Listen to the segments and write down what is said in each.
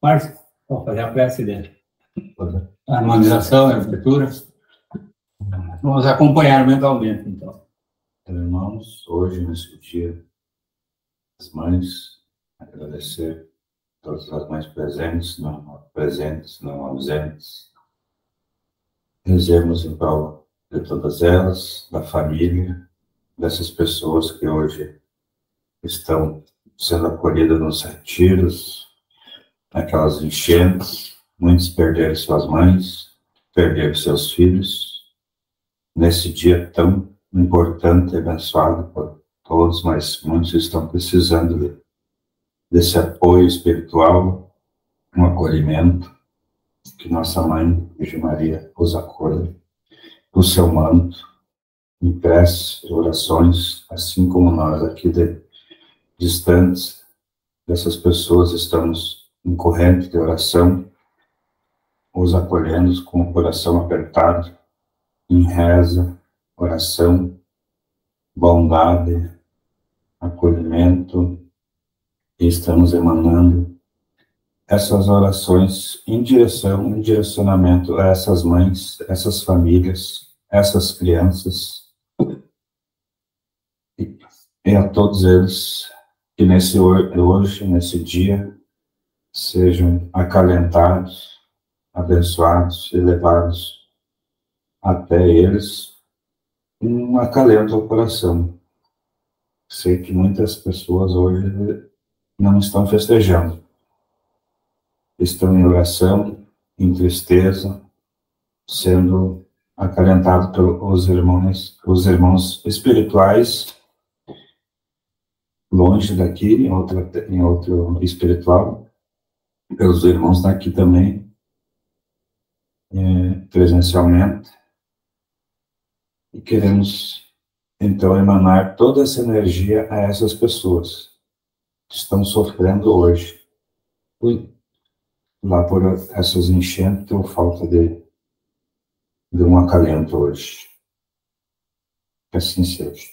Márcio, vamos fazer a prece dele. A harmonização, a abertura. Vamos acompanhar mentalmente, então. Irmãos, hoje, nesse dia das mães, agradecer a todas as mães presentes, não ausentes. Rezemos em prol de todas elas, da família, dessas pessoas que hoje estão sendo acolhidas nos retiros, naquelas enchentes. Muitos perderam suas mães, perderam seus filhos, nesse dia tão importante e abençoado por todos, mas muitos estão precisando desse apoio espiritual, um acolhimento, que nossa Mãe, Virgem Maria, os acolha, o seu manto, em preces e orações, assim como nós aqui distantes dessas pessoas estamos em corrente de oração, os acolhendo com o coração apertado, em reza, oração, bondade, acolhimento, e estamos emanando essas orações em direcionamento a essas mães, essas famílias, essas crianças, e a todos eles que hoje, nesse dia, sejam acalentados, abençoados e levados até eles um acalento ao coração. Sei que muitas pessoas hoje não estão festejando. Estão em oração, em tristeza, sendo acalentados pelos irmãos espirituais, longe daqui, em outro espiritual, pelos irmãos daqui também, presencialmente. E queremos, então, emanar toda essa energia a essas pessoas que estão sofrendo hoje, lá por essas enchentes ou falta de um acalento hoje. Que assim seja.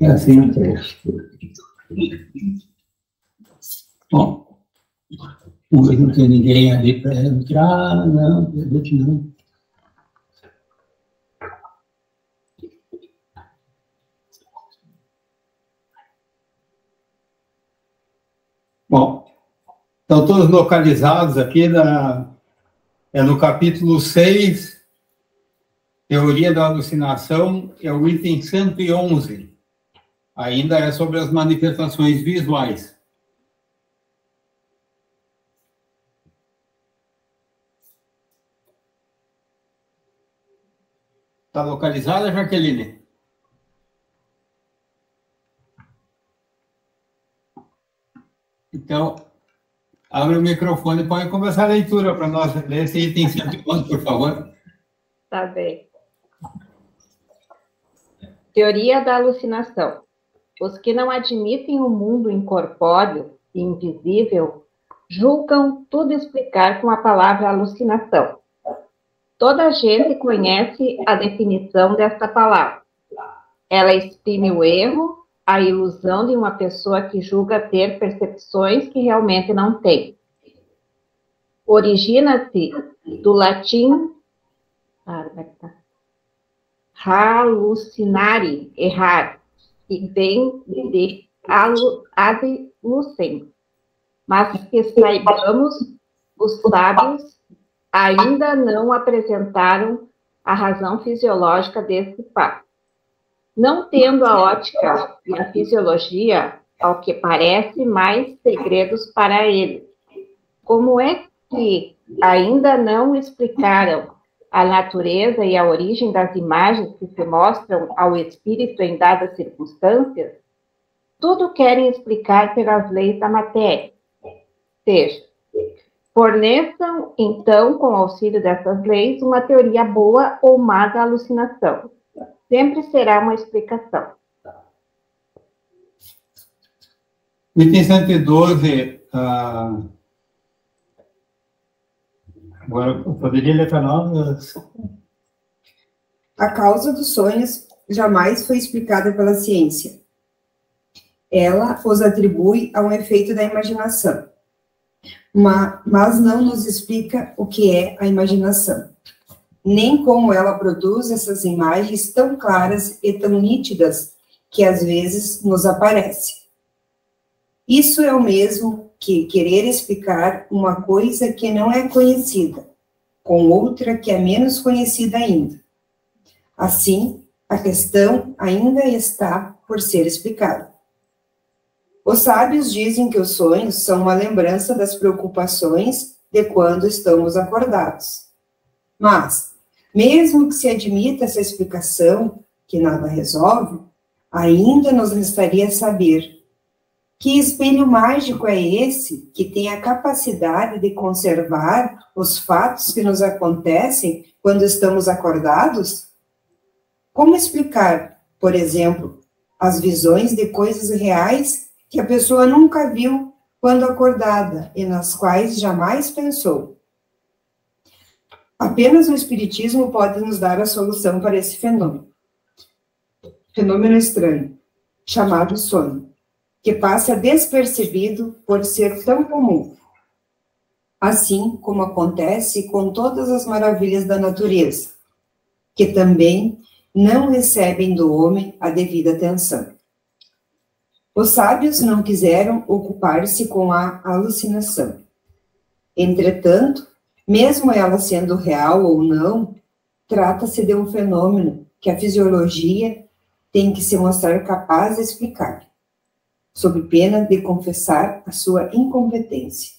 E assim seja. Bom, não tem ninguém ali para entrar, não, não. Bom, estão todos localizados aqui no capítulo 6, Teoria da Alucinação, é o item 111. Ainda é sobre as manifestações visuais. Está localizada, Jaqueline? Então, abre o microfone e pode começar a leitura para nós ler esse item 111, por favor. Tá bem. Teoria da alucinação. Os que não admitem o mundo incorpóreo e invisível julgam tudo explicar com a palavra alucinação. Toda a gente conhece a definição desta palavra. Ela exprime o erro, a ilusão de uma pessoa que julga ter percepções que realmente não tem. Origina-se do latim hallucinare, errar, e vem de ad lucem. Mas que saibamos, os sábios ainda não apresentaram a razão fisiológica desse fato. Não tendo a ótica e a fisiologia, ao que parece, mais segredos para eles. Como é que ainda não explicaram a natureza e a origem das imagens que se mostram ao espírito em dadas circunstâncias? Tudo querem explicar pelas leis da matéria. Seja, forneçam, então, com o auxílio dessas leis, uma teoria boa ou má da alucinação. Sempre será uma explicação. Item 112, agora eu poderia ler para nós? A causa dos sonhos jamais foi explicada pela ciência. Ela os atribui a um efeito da imaginação. mas não nos explica o que é a imaginação, nem como ela produz essas imagens tão claras e tão nítidas que às vezes nos aparecem. Isso é o mesmo que querer explicar uma coisa que não é conhecida, com outra que é menos conhecida ainda. Assim, a questão ainda está por ser explicada. Os sábios dizem que os sonhos são uma lembrança das preocupações de quando estamos acordados. Mas, mesmo que se admita essa explicação, que nada resolve, ainda nos restaria saber que espelho mágico é esse que tem a capacidade de conservar os fatos que nos acontecem quando estamos acordados? Como explicar, por exemplo, as visões de coisas reais que a pessoa nunca viu quando acordada e nas quais jamais pensou? Apenas o Espiritismo pode nos dar a solução para esse fenômeno. Fenômeno estranho, chamado sono, que passa despercebido por ser tão comum, assim como acontece com todas as maravilhas da natureza, que também não recebem do homem a devida atenção. Os sábios não quiseram ocupar-se com a alucinação. Entretanto, mesmo ela sendo real ou não, trata-se de um fenômeno que a fisiologia tem que se mostrar capaz de explicar, sob pena de confessar a sua incompetência.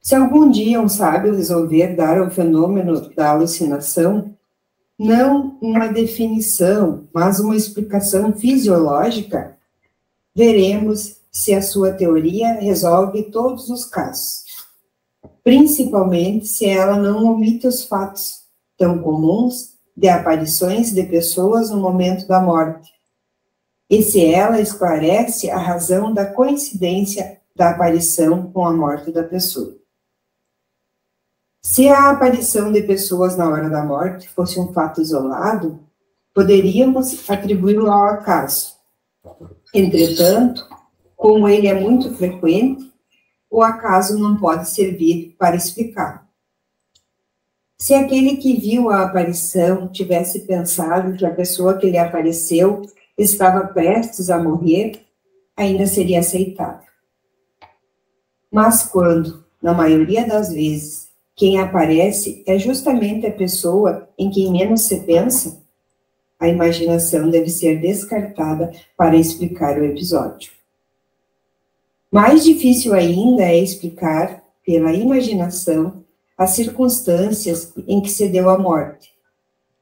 Se algum dia um sábio resolver dar ao fenômeno da alucinação não uma definição, mas uma explicação fisiológica, veremos se a sua teoria resolve todos os casos, principalmente se ela não omite os fatos tão comuns de aparições de pessoas no momento da morte, e se ela esclarece a razão da coincidência da aparição com a morte da pessoa. Se a aparição de pessoas na hora da morte fosse um fato isolado, poderíamos atribuí-lo ao acaso. Entretanto, como ele é muito frequente, o acaso não pode servir para explicar. Se aquele que viu a aparição tivesse pensado que a pessoa que lhe apareceu estava prestes a morrer, ainda seria aceitável. Mas quando, na maioria das vezes, quem aparece é justamente a pessoa em quem menos se pensa, a imaginação deve ser descartada para explicar o episódio. Mais difícil ainda é explicar, pela imaginação, as circunstâncias em que se deu a morte,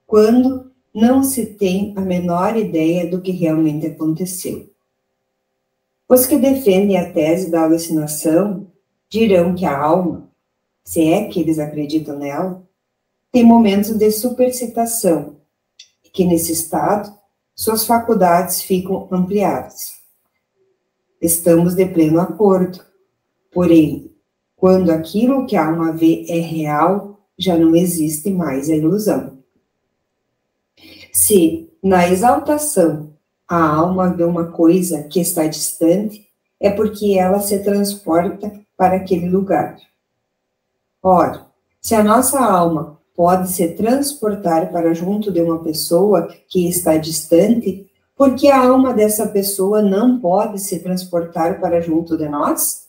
quando não se tem a menor ideia do que realmente aconteceu. Os que defendem a tese da alucinação dirão que a alma, se é que eles acreditam nela, tem momentos de supercitação, e que nesse estado suas faculdades ficam ampliadas. Estamos de pleno acordo, porém, quando aquilo que a alma vê é real, já não existe mais a ilusão. Se, na exaltação, a alma vê uma coisa que está distante, é porque ela se transporta para aquele lugar. Ora, se a nossa alma pode se transportar para junto de uma pessoa que está distante, por que a alma dessa pessoa não pode se transportar para junto de nós?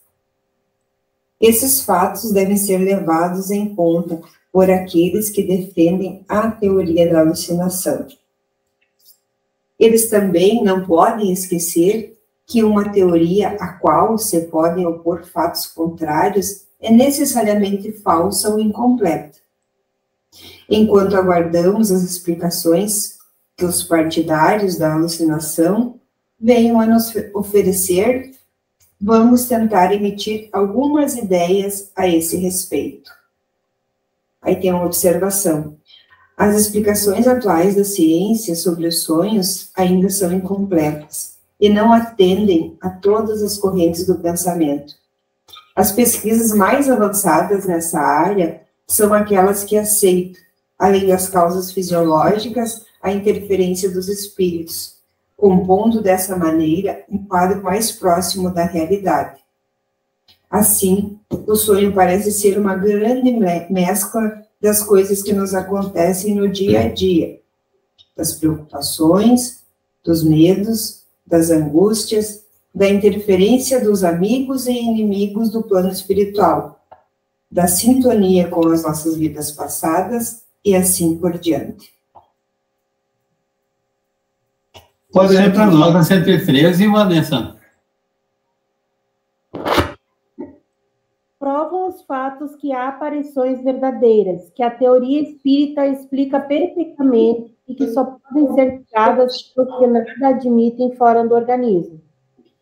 Esses fatos devem ser levados em conta por aqueles que defendem a teoria da alucinação. Eles também não podem esquecer que uma teoria a qual se podem opor fatos contrários é necessariamente falsa ou incompleta. Enquanto aguardamos as explicações que os partidários da alucinação venham a nos oferecer, vamos tentar emitir algumas ideias a esse respeito. Aí tem uma observação. As explicações atuais da ciência sobre os sonhos ainda são incompletas e não atendem a todas as correntes do pensamento. As pesquisas mais avançadas nessa área são aquelas que aceitam, além das causas fisiológicas, a interferência dos espíritos, compondo dessa maneira um quadro mais próximo da realidade. Assim, o sonho parece ser uma grande mescla das coisas que nos acontecem no dia a dia, das preocupações, dos medos, das angústias, da interferência dos amigos e inimigos do plano espiritual, da sintonia com as nossas vidas passadas e assim por diante. Pode ler para nós a 113, Vanessa. Provam os fatos que há aparições verdadeiras, que a teoria espírita explica perfeitamente e que só podem ser tiradas porque nada admitem fora do organismo.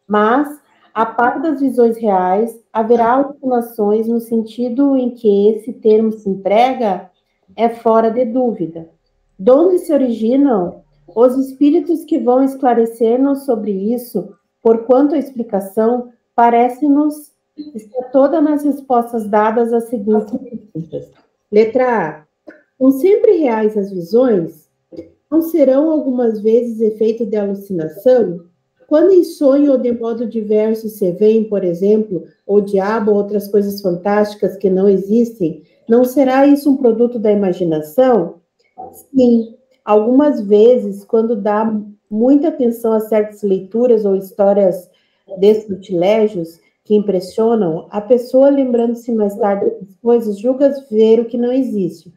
Mas, a par das visões reais, haverá alucinações no sentido em que esse termo se emprega é fora de dúvida. De onde se originam? Os espíritos que vão esclarecer-nos sobre isso, porquanto a explicação parece-nos estar toda nas respostas dadas às seguintes perguntas. Letra A. São sempre reais as visões? Não serão algumas vezes efeito de alucinação? Quando em sonho ou de modo diverso se veem, por exemplo, o diabo ou outras coisas fantásticas que não existem, não será isso um produto da imaginação? Sim. Algumas vezes, quando dá muita atenção a certas leituras ou histórias de sortilégios que impressionam, a pessoa, lembrando-se mais tarde das coisas, julga ver o que não existe.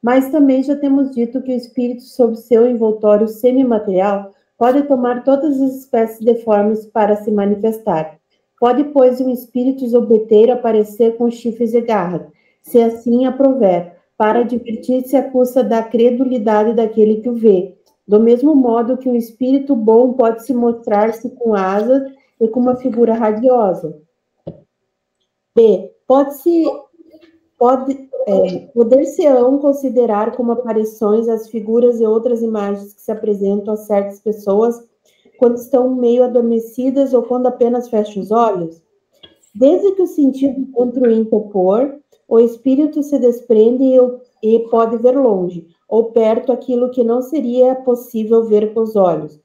Mas também já temos dito que o espírito, sob seu envoltório semimaterial, pode tomar todas as espécies de formas para se manifestar. Pode, pois, um espírito zombeteiro aparecer com chifres e garras, se assim aprover, para divertir-se à custa da credulidade daquele que o vê. Do mesmo modo que um espírito bom pode se mostrar-se com asas e com uma figura radiosa. B. Poder-se-ão considerar como aparições as figuras e outras imagens que se apresentam a certas pessoas quando estão meio adormecidas ou quando apenas fecham os olhos? Desde que o sentido contra o interpor, o espírito se desprende e pode ver longe, ou perto aquilo que não seria possível ver com os olhos.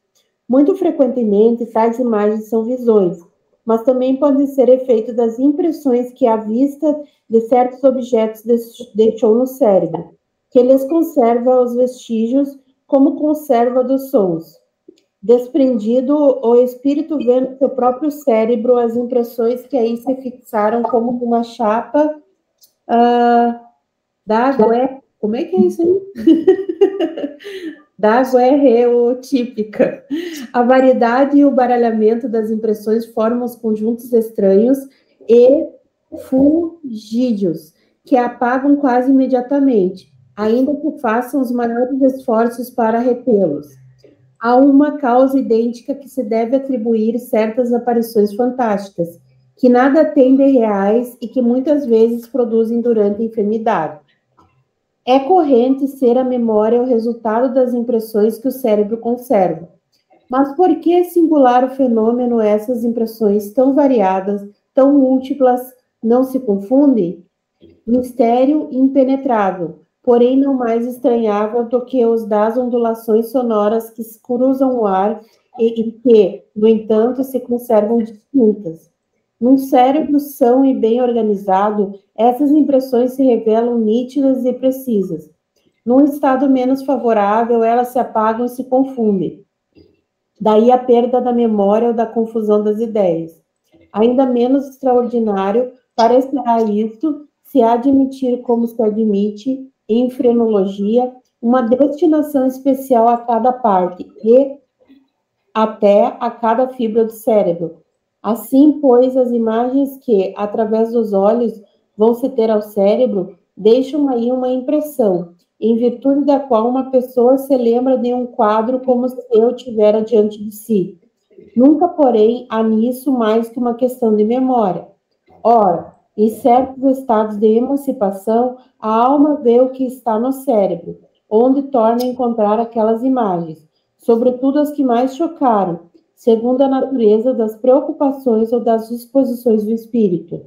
Muito frequentemente, tais imagens são visões, mas também podem ser efeito das impressões que a vista de certos objetos deixou no cérebro, que lhes conserva os vestígios como conserva dos sons. Desprendido, o espírito vê no seu próprio cérebro as impressões que aí se fixaram como uma chapa como é que é isso aí? Daguerreotípica. A variedade e o baralhamento das impressões formam os conjuntos estranhos e fugídios, que apagam quase imediatamente, ainda que façam os maiores esforços para retê-los. Há uma causa idêntica que se deve atribuir certas aparições fantásticas, que nada têm de reais e que muitas vezes produzem durante a enfermidade. É corrente ser a memória o resultado das impressões que o cérebro conserva. Mas por que singular o fenômeno essas impressões tão variadas, tão múltiplas, não se confundem? Mistério impenetrável, porém não mais estranhável do que os das ondulações sonoras que se cruzam o ar e que, no entanto, se conservam distintas. Num cérebro são e bem organizado, essas impressões se revelam nítidas e precisas. Num estado menos favorável, elas se apagam e se confundem. Daí a perda da memória ou da confusão das ideias. Ainda menos extraordinário parecerá isto se admitir, como se admite em frenologia, uma destinação especial a cada parte e até a cada fibra do cérebro. Assim, pois, as imagens que, através dos olhos, vão se ter ao cérebro, deixam aí uma impressão, em virtude da qual uma pessoa se lembra de um quadro como se eu tivera diante de si. Nunca, porém, há nisso mais que uma questão de memória. Ora, em certos estados de emancipação, a alma vê o que está no cérebro, onde torna a encontrar aquelas imagens, sobretudo as que mais chocaram, segundo a natureza das preocupações ou das disposições do espírito.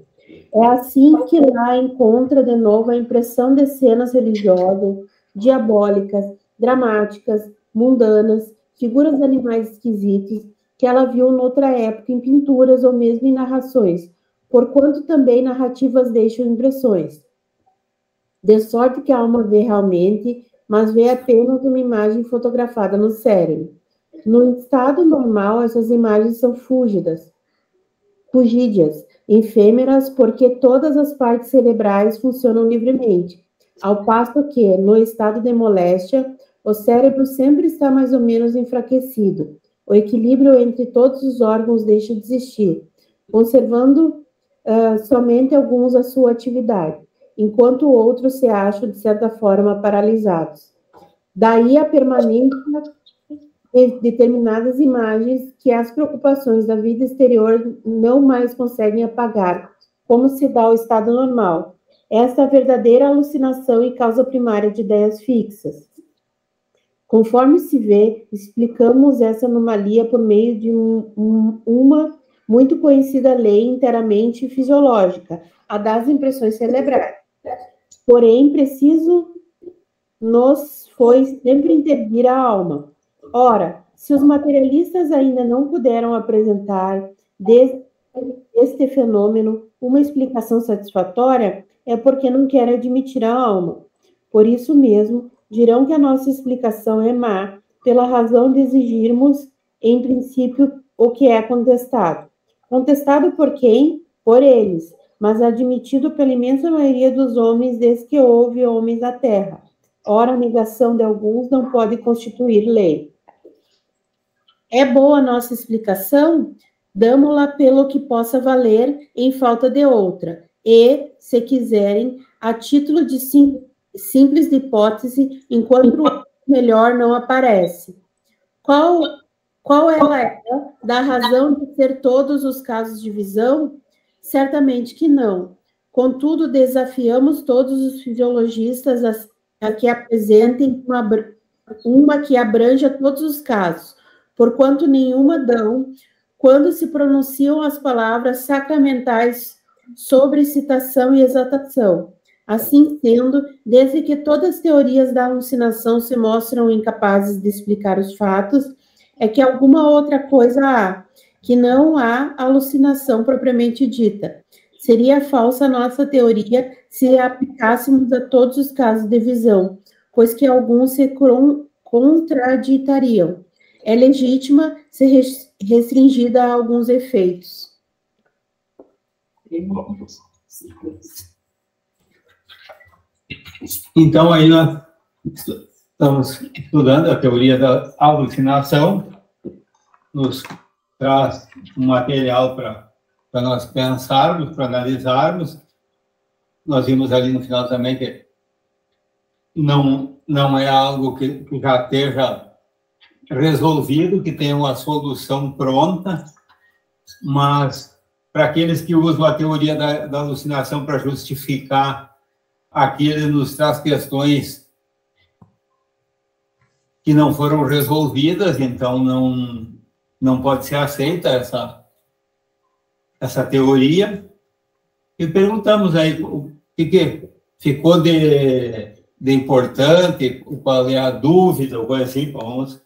É assim que lá encontra de novo a impressão de cenas religiosas, diabólicas, dramáticas, mundanas, figuras de animais esquisitos, que ela viu noutra época em pinturas ou mesmo em narrações, porquanto também narrativas deixam impressões. De sorte que a alma vê realmente, mas vê apenas uma imagem fotografada no cérebro. No estado normal, essas imagens são fugídias, efêmeras, porque todas as partes cerebrais funcionam livremente, ao passo que, no estado de moléstia, o cérebro sempre está mais ou menos enfraquecido. O equilíbrio entre todos os órgãos deixa de existir, conservando somente alguns a sua atividade, enquanto outros se acham, de certa forma, paralisados. Daí a permanência de determinadas imagens que as preocupações da vida exterior não mais conseguem apagar, como se dá ao estado normal. Esta é a verdadeira alucinação e causa primária de ideias fixas. Conforme se vê, explicamos essa anomalia por meio de uma muito conhecida lei inteiramente fisiológica, a das impressões cerebrais. Porém, preciso nos foi sempre intervir a alma. Ora, se os materialistas ainda não puderam apresentar deste fenômeno uma explicação satisfatória, é porque não querem admitir a alma. Por isso mesmo, dirão que a nossa explicação é má, pela razão de exigirmos, em princípio, o que é contestado. Contestado por quem? Por eles, mas admitido pela imensa maioria dos homens desde que houve homens na Terra. Ora, a negação de alguns não pode constituir lei. É boa a nossa explicação? Damo-la pelo que possa valer em falta de outra. E, se quiserem, a título de simples de hipótese, enquanto o melhor não aparece. Qual ela é? Da razão de ser todos os casos de visão? Certamente que não. Contudo, desafiamos todos os fisiologistas a que apresentem uma que abranja todos os casos, porquanto nenhuma dão, quando se pronunciam as palavras sacramentais sobre citação e exaltação. Assim sendo, desde que todas as teorias da alucinação se mostram incapazes de explicar os fatos, é que alguma outra coisa há, que não há alucinação propriamente dita. Seria falsa a nossa teoria se a aplicássemos a todos os casos de visão, pois que alguns se contraditariam. É legítima ser restringida a alguns efeitos. Então, aí nós estamos estudando a teoria da alucinação, nos traz um material para nós pensarmos, para analisarmos. Nós vimos ali no final também que não é algo que já esteja resolvido, que tenha uma solução pronta, mas para aqueles que usam a teoria da alucinação para justificar, aqui ele nos traz questões que não foram resolvidas, então não pode ser aceita essa teoria. E perguntamos aí o que ficou de importante, qual é a dúvida, ou coisa assim, vamos.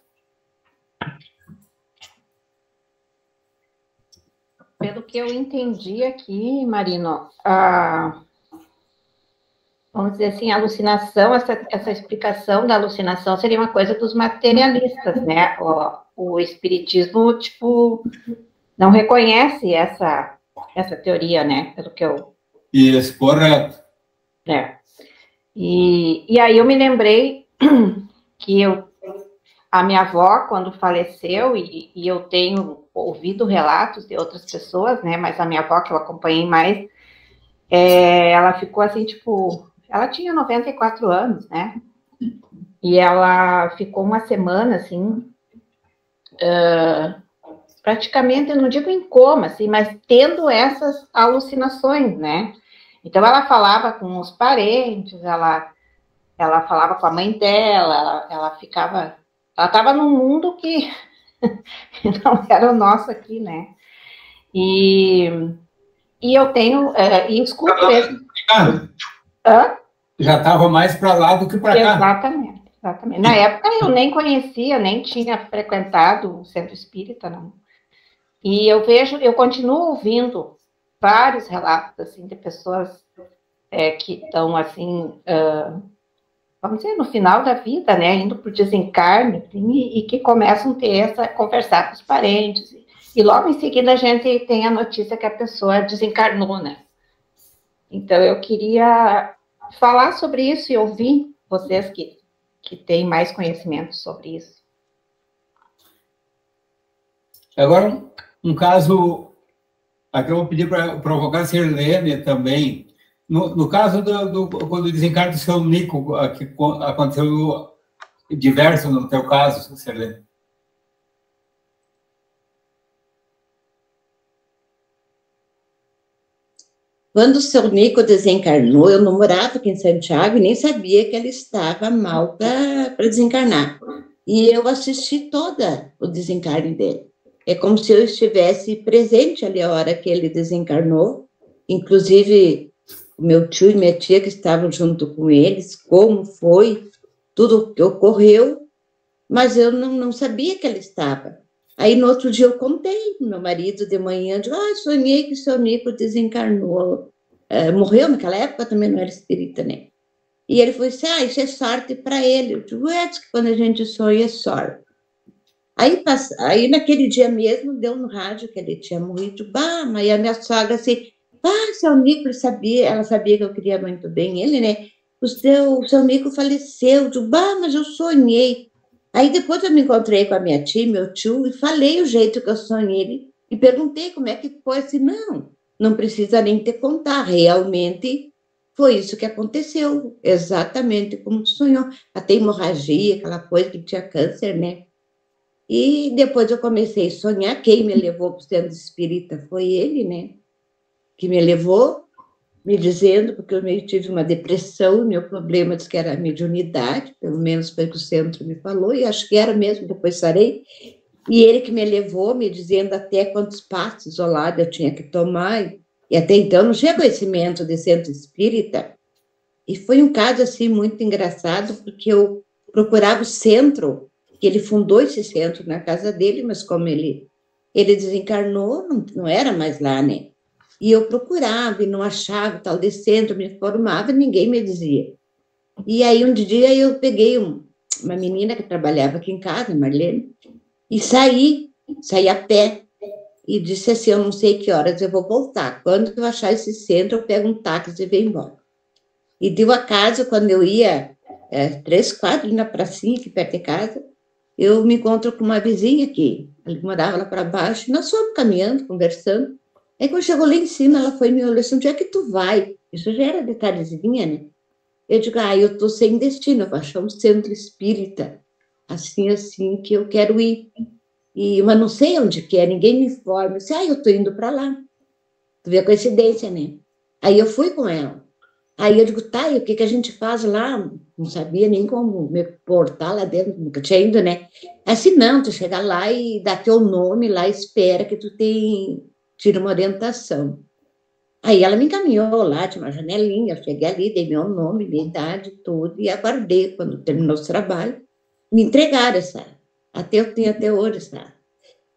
Pelo que eu entendi aqui, Marino, vamos dizer assim, a alucinação, essa explicação da alucinação seria uma coisa dos materialistas, né? O espiritismo, tipo, não reconhece essa teoria, né? Pelo que eu... Isso, correto. É. E aí eu me lembrei que a minha avó, quando faleceu, e eu tenho ouvido relatos de outras pessoas, né? Mas a minha avó, que eu acompanhei mais, ela ficou assim, tipo... Ela tinha 94 anos, né? E ela ficou uma semana, assim, praticamente, eu não digo em coma, assim, mas tendo essas alucinações, né? Então, ela falava com os parentes, ela falava com a mãe dela, ela estava num mundo que não era o nosso aqui, né? E eu tenho, e escuto mesmo. Já estava mais para lá do que para cá. Exatamente. Na época eu nem conhecia, nem tinha frequentado o centro espírita, não. E eu continuo ouvindo vários relatos, assim, de pessoas que estão, assim, vamos dizer, no final da vida, né, indo para o desencarne, assim, e que começam a conversar com os parentes, e logo em seguida a gente tem a notícia que a pessoa desencarnou, né. Então, eu queria falar sobre isso e ouvir vocês que têm mais conhecimento sobre isso. Agora, um caso, aqui eu vou pedir para provocar a Sirlene também. No caso quando o desencarne do seu Nico, que aconteceu diverso no teu caso, Sirlene. Quando o seu Nico desencarnou, eu não morava aqui em Santiago e nem sabia que ele estava mal para desencarnar. E eu assisti toda o desencarne dele. É como se eu estivesse presente ali a hora que ele desencarnou, inclusive o meu tio e minha tia que estavam junto com eles, como foi, tudo que ocorreu, mas eu não sabia que ele estava. Aí, no outro dia, eu contei pro meu marido de manhã, digo, sonhei que o seu Nico desencarnou. Morreu naquela época, também não era espírita, né? E ele falou assim, isso é sorte para ele. Eu digo, diz que quando a gente sonha é sorte. Aí, naquele dia mesmo, deu no rádio que ele tinha morrido. Mas a minha sogra assim, seu Nico, ela sabia que eu queria muito bem ele, né? O seu Nico faleceu. Eu digo, mas eu sonhei. Aí depois eu me encontrei com a minha tia, meu tio, e falei o jeito que eu sonhei. E perguntei como é que foi. Assim, não precisa nem te contar. Realmente foi isso que aconteceu. Exatamente como tu sonhou. Até hemorragia, aquela coisa que tinha câncer, né? E depois eu comecei a sonhar. Quem me levou para o centro espírita foi ele, né? Que me levou, me dizendo, porque eu meio tive uma depressão, meu problema disse que era a mediunidade, pelo menos foi o que o centro me falou, e acho que era mesmo, depois sarei. E ele que me levou, me dizendo até quantos passos isolados eu tinha que tomar, e até então não tinha conhecimento de centro espírita. E foi um caso, assim, muito engraçado, porque eu procurava o centro, que ele fundou esse centro na casa dele, mas como ele desencarnou, não era mais lá, né? E eu procurava e não achava tal de centro, me informava, ninguém me dizia. E aí um dia eu peguei uma menina que trabalhava aqui em casa, Marlene, e saí a pé, e disse assim, eu não sei que horas eu vou voltar. Quando eu achar esse centro, eu pego um táxi e venho embora. E deu acaso, quando eu ia 3 quadras na pracinha, aqui perto de casa, eu me encontro com uma vizinha aqui, ela morava lá para baixo, nós fomos caminhando, conversando. Aí quando chegou lá em cima, ela foi e me olhou assim, onde é que tu vai? Isso já era de tardezinha, né? Eu digo, eu estou sem destino, eu vou achar um centro espírita, assim, que eu quero ir. Mas não sei onde que é, ninguém me informa. Eu disse, eu estou indo para lá. Tu vê a coincidência, né? Aí eu fui com ela. Aí eu digo, e o que a gente faz lá? Não sabia nem como me portar lá dentro, nunca tinha ido, né? Assim, não, tu chega lá e dá teu nome lá, espera que tu tira uma orientação. Aí ela me encaminhou lá, tinha uma janelinha, eu cheguei ali, dei meu nome, minha idade, tudo, e aguardei quando terminou o trabalho. Me entregaram eu tenho até hoje, sabe?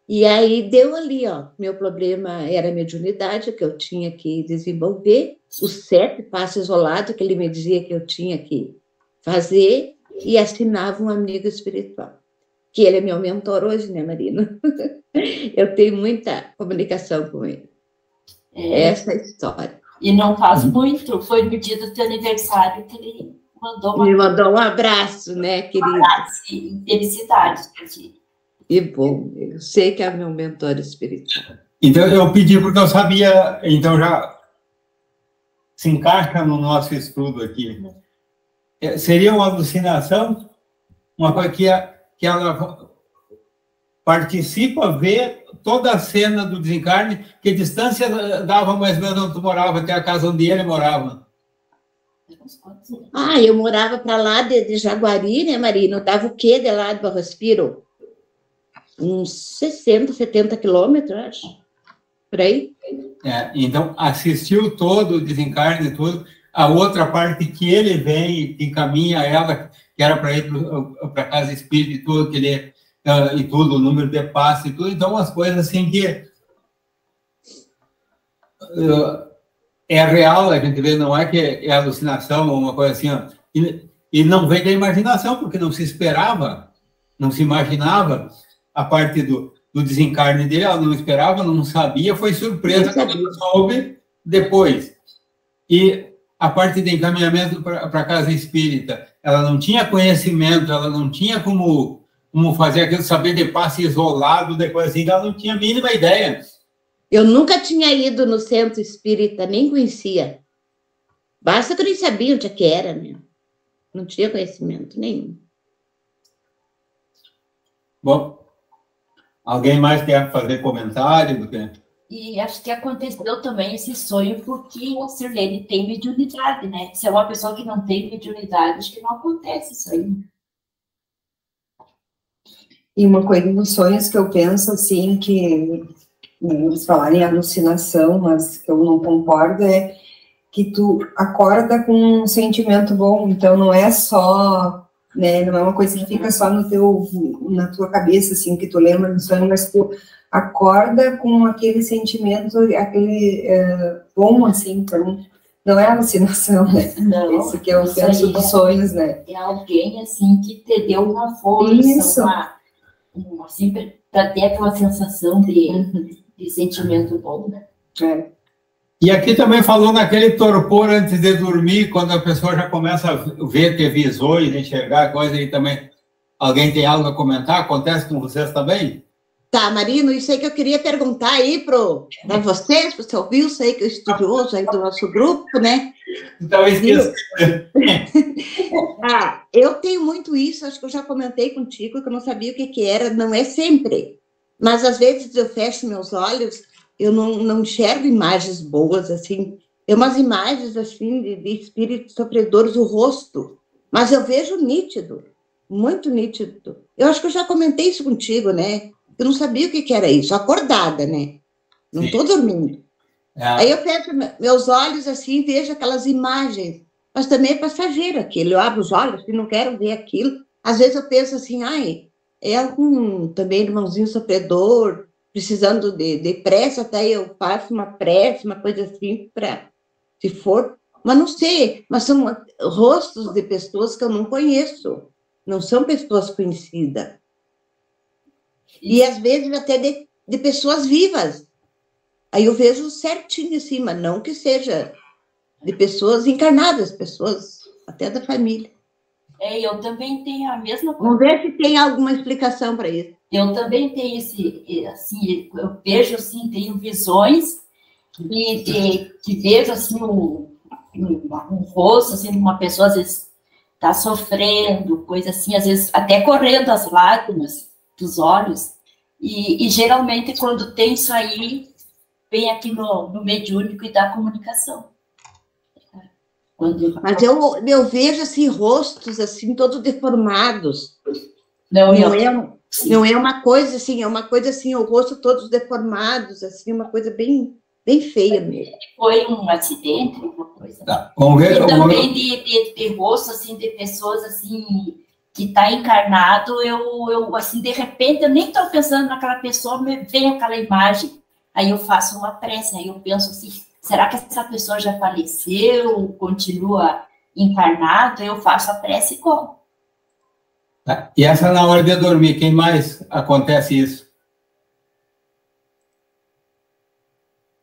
E aí deu ali, meu problema era a mediunidade, que eu tinha que desenvolver, os 7 passos isolados que ele me dizia que eu tinha que fazer, e assinava um amigo espiritual, que ele é meu mentor hoje, né, Marina? Eu tenho muita comunicação com ele. Essa é a história. E não faz muito, foi no dia do teu aniversário que ele me mandou um abraço, né, querida? Um abraço e felicidades para ti. E bom, eu sei que é meu mentor espiritual. Então, eu pedi porque eu sabia, então já se encaixa no nosso estudo aqui. Seria uma alucinação, uma coisa que ela participa, vê toda a cena do desencarne, que distância dava mais ou menos onde tu morava, até a casa onde ele morava? Eu morava para lá de Jaguari, né, Marina? Eu dava o quê de lá do Barro Respiro? Uns 60, 70 quilômetros, acho. Por aí. Então, assistiu todo o desencarne e tudo. A outra parte que ele vem, que encaminha ela, que era para ir para a casa espírita e tudo, que ele, o número de passe e tudo. Então, umas coisas assim que é real, a gente vê, não é que é alucinação ou uma coisa assim, ó. E não vem da imaginação, porque não se esperava, não se imaginava a parte do desencarne dele, ela não esperava, não sabia, foi surpresa quando ela soube depois. E a parte de encaminhamento para a casa espírita, ela não tinha conhecimento, ela não tinha como fazer aquilo, saber de passe isolado, depois assim, ela não tinha a mínima ideia. Eu nunca tinha ido no centro espírita, nem conhecia. Basta que eu nem sabia onde é que era, né? Não tinha conhecimento nenhum. Bom, alguém mais quer fazer comentário? E acho que aconteceu também esse sonho porque o Sirlene tem mediunidade, né? Se é uma pessoa que não tem mediunidade, acho que não acontece isso aí. E uma coisa dos sonhos que eu penso, assim, que eles falarem alucinação, mas que eu não concordo, é que tu acorda com um sentimento bom, então não é só, né, não é uma coisa que fica só na tua cabeça, assim, que tu lembra do sonho, mas tu acorda com aquele sentimento, aquele bom, assim, então não é alucinação, né? Não, isso que eu penso dos sonhos, né? É alguém, assim, que te deu uma força, assim, para ter aquela sensação de sentimento bom, né? É. E aqui também falou naquele torpor antes de dormir, quando a pessoa já começa a ver, ter visões, enxergar coisa, e também alguém tem algo a comentar? Acontece com vocês também? Tá, Marino, isso aí que eu queria perguntar aí para vocês, para o seu Wilson aí, que é o estudioso aí do nosso grupo, né? Então, eu esqueci. Eu tenho muito isso, acho que eu já comentei contigo, que eu não sabia o que era, não é sempre. Mas, às vezes, eu fecho meus olhos, eu não enxergo imagens boas, assim. É umas imagens, assim, de espíritos sofredores, o rosto. Mas eu vejo nítido, muito nítido. Eu acho que eu já comentei isso contigo, né? Eu não sabia o que era isso, acordada, né? Não estou dormindo. Aí eu fecho meus olhos, assim, vejo aquelas imagens. Mas também é passageiro aquilo. Eu abro os olhos e não quero ver aquilo. Às vezes eu penso assim, é algum também irmãozinho sofredor, precisando de prece, até eu faço uma prece, uma coisa assim, se for. Mas não sei, mas são rostos de pessoas que eu não conheço. Não são pessoas conhecidas. E às vezes até de pessoas vivas. Aí eu vejo certinho em cima, não que seja de pessoas encarnadas, pessoas até da família. Eu também tenho a mesma coisa. Vamos ver se tem alguma explicação para isso. Eu também tenho assim, eu vejo assim, tenho visões que vejo assim um rosto assim, de uma pessoa, às vezes está sofrendo, coisa assim, às vezes até correndo as lágrimas dos olhos, e geralmente quando tem isso aí, vem aqui no mediúnico e da comunicação. Mas eu vejo assim, rostos assim, todos deformados. Não é uma coisa assim, é uma coisa assim, o rosto todos deformados, assim, uma coisa bem, bem feia mesmo. Foi um acidente, uma coisa. Tá. Vamos ver. E também de rosto, assim, de pessoas, assim, que está encarnado, eu, assim, de repente, eu nem estou pensando naquela pessoa, me vem aquela imagem, aí eu faço uma prece, aí eu penso assim, será que essa pessoa já faleceu, continua encarnado? Eu faço a prece como? Tá. E essa na hora de dormir, quem mais acontece isso?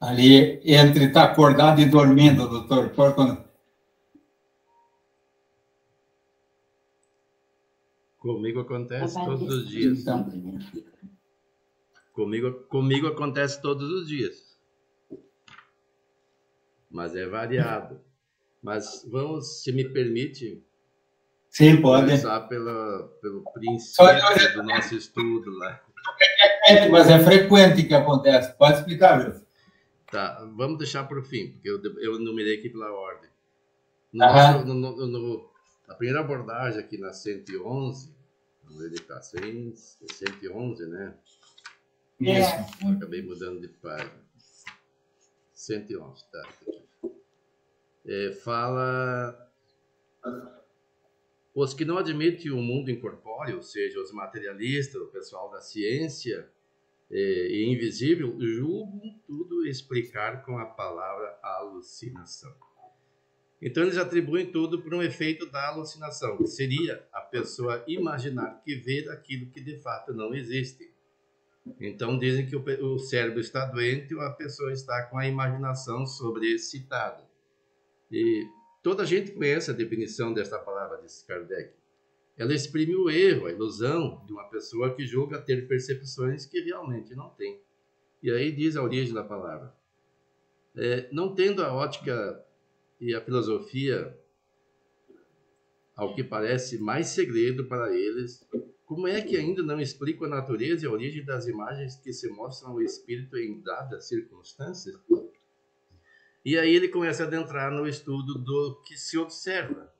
Ali, entre estar acordado e dormindo, doutor Porco. Comigo acontece todos os dias. Comigo acontece todos os dias. Mas é variado. Mas vamos, se me permite, sim, pode começar pelo princípio do nosso estudo lá. Mas é frequente que acontece. Pode explicar, Júlio? Tá, vamos deixar para o fim, porque eu numerei aqui pela ordem. Na primeira abordagem aqui na 111, vamos ver de cá, 111, né? Isso. Acabei mudando de página. 111, tá. Fala... Os que não admitem o mundo incorpóreo, ou seja, os materialistas, o pessoal da ciência, e invisível julgam tudo explicar com a palavra alucinação. Então eles atribuem tudo por um efeito da alucinação, que seria a pessoa imaginar que vê aquilo que de fato não existe. Então dizem que o cérebro está doente ou a pessoa está com a imaginação sobreexcitada. E toda a gente conhece a definição desta palavra, diz Kardec. Ela exprime o erro, a ilusão de uma pessoa que julga ter percepções que realmente não tem. E aí diz a origem da palavra. Não tendo a ótica e a filosofia, ao que parece, mais segredo para eles, como é que ainda não explicam a natureza e a origem das imagens que se mostram ao espírito em dadas circunstâncias? E aí ele começa a adentrar no estudo do que se observa.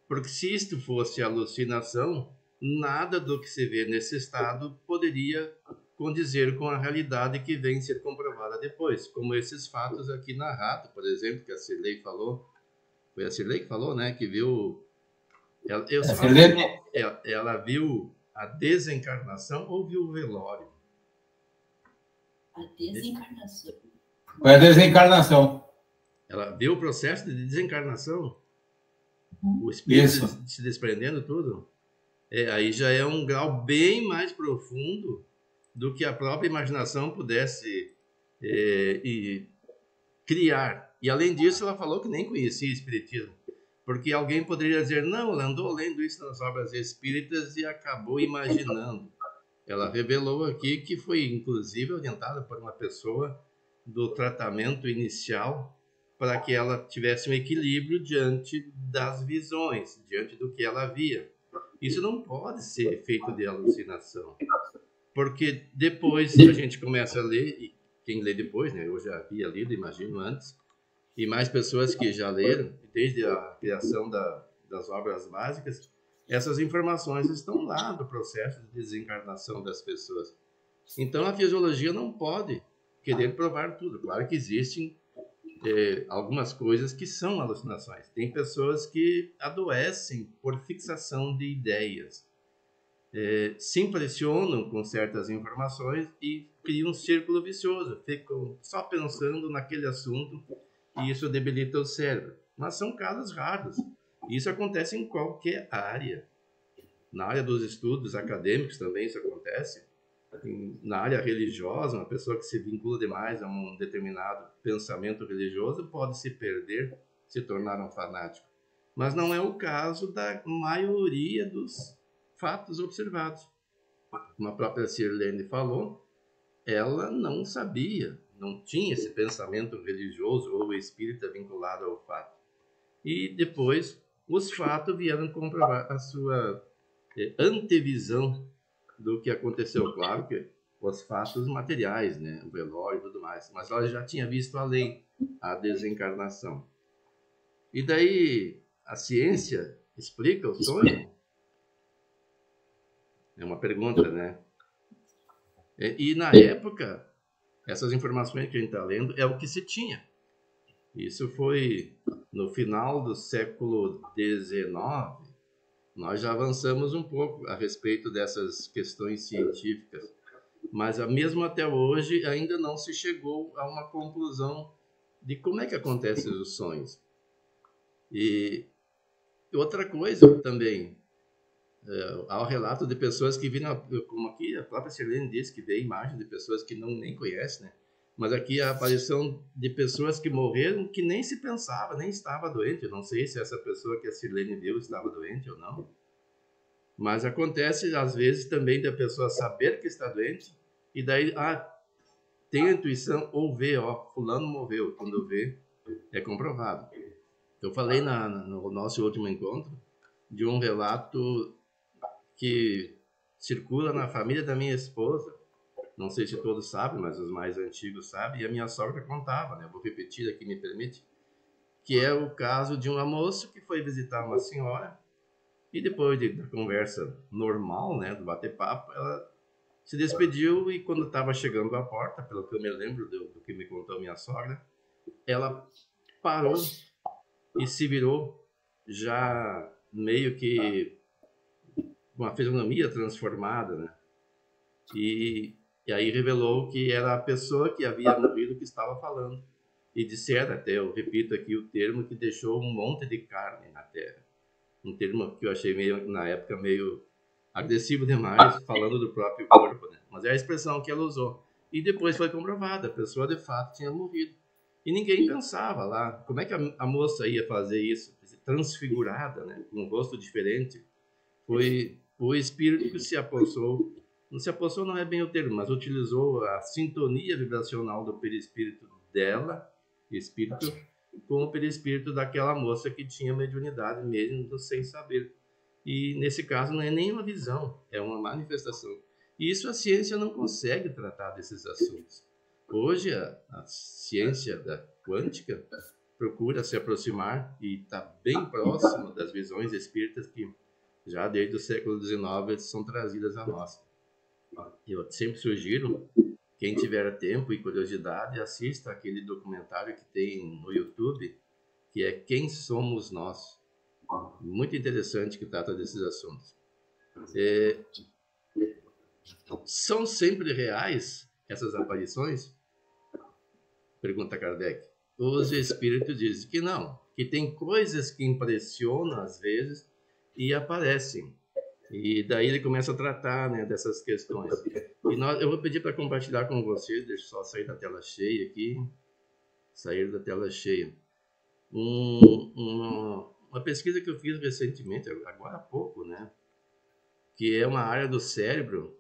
Porque se isto fosse alucinação, nada do que se vê nesse estado poderia condizer com a realidade que vem ser comprovada depois, como esses fatos aqui narrados, por exemplo, que a Cirlei falou. Foi a Cirlei que falou, né? Que viu... Ela viu a desencarnação ou viu o velório? A desencarnação. Foi a desencarnação. Ela viu o processo de desencarnação? O espírito se desprendendo tudo? Aí já é um grau bem mais profundo do que a própria imaginação pudesse criar. E além disso, ela falou que nem conhecia espiritismo. Porque alguém poderia dizer, não, ela andou lendo isso nas obras espíritas e acabou imaginando. Ela revelou aqui que foi, inclusive, orientada por uma pessoa do tratamento inicial para que ela tivesse um equilíbrio diante das visões, diante do que ela via. Isso não pode ser efeito de alucinação. Porque depois a gente começa a ler, e quem lê depois, né? Eu já havia lido, imagino, antes, e mais pessoas que já leram, desde a criação das obras básicas, essas informações estão lá do processo de desencarnação das pessoas. Então, a fisiologia não pode querer provar tudo. Claro que existem algumas coisas que são alucinações. Tem pessoas que adoecem por fixação de ideias. Se impressionam com certas informações e criam um círculo vicioso. Ficam só pensando naquele assunto e isso debilita o cérebro. Mas são casos raros. Isso acontece em qualquer área. Na área dos estudos acadêmicos também isso acontece. Na área religiosa, uma pessoa que se vincula demais a um determinado pensamento religioso pode se perder, se tornar um fanático. Mas não é o caso da maioria dos fatos observados. Como a própria Cirlene falou, ela não sabia, não tinha esse pensamento religioso ou espírita vinculado ao fato. E depois, os fatos vieram comprovar a sua antevisão do que aconteceu. Claro que os fatos materiais, né, o velório e tudo mais, mas ela já tinha visto além, a desencarnação. E daí a ciência explica o sonho? É uma pergunta, né? E na época, essas informações que a gente está lendo é o que se tinha. Isso foi no final do século XIX. Nós já avançamos um pouco a respeito dessas questões científicas, mas mesmo até hoje ainda não se chegou a uma conclusão de como é que acontecem os sonhos. E outra coisa também, há o relato de pessoas que viram, como aqui a própria Cirlene disse, que vê imagem de pessoas que nem conhecem, né? Mas aqui a aparição de pessoas que morreram que nem se pensava, nem estava doente. Eu não sei se essa pessoa que a Cirlene viu estava doente ou não. Mas acontece, às vezes, também da pessoa saber que está doente e daí, tem a intuição ou vê, fulano morreu. Quando vê, é comprovado. Eu falei no nosso último encontro de um relato que circula na família da minha esposa. Não sei se todos sabem, mas os mais antigos sabem. E a minha sogra contava, né? Eu vou repetir aqui, me permite. Que é o caso de um moço que foi visitar uma senhora. E depois da conversa normal, né? Do bater-papo, ela se despediu. E quando estava chegando à porta, pelo que eu me lembro do que me contou minha sogra, ela parou e se virou já meio que uma fisionomia transformada, né? E E aí revelou que era a pessoa que havia morrido que estava falando. E disseram até, eu repito aqui o termo, que deixou um monte de carne na terra. Um termo que eu achei meio, na época, meio agressivo demais, falando do próprio corpo, né? Mas é a expressão que ela usou. E depois foi comprovada, a pessoa de fato tinha morrido. E ninguém pensava lá, como é que a moça ia fazer isso? Transfigurada, né? Com um rosto diferente. Foi o espírito que se apossou. Não se apossou, não é bem o termo, mas utilizou a sintonia vibracional do perispírito dela, espírito, com o perispírito daquela moça que tinha mediunidade mesmo sem saber. E nesse caso não é nem uma visão, é uma manifestação. E isso a ciência não consegue tratar desses assuntos. Hoje a ciência da quântica procura se aproximar e está bem próximo das visões espíritas que já desde o século XIX são trazidas a nós. Eu sempre sugiro, quem tiver tempo e curiosidade, assista aquele documentário que tem no YouTube, que é Quem Somos Nós. Muito interessante, que trata desses assuntos. São sempre reais essas aparições? Pergunta Kardec. Os espíritos dizem que não, que tem coisas que impressionam às vezes e aparecem. E daí ele começa a tratar, né, dessas questões. Eu vou pedir para compartilhar com vocês, deixa eu só sair da tela cheia aqui. Sair da tela cheia. Uma pesquisa que eu fiz recentemente, agora há pouco, né? Que é uma área do cérebro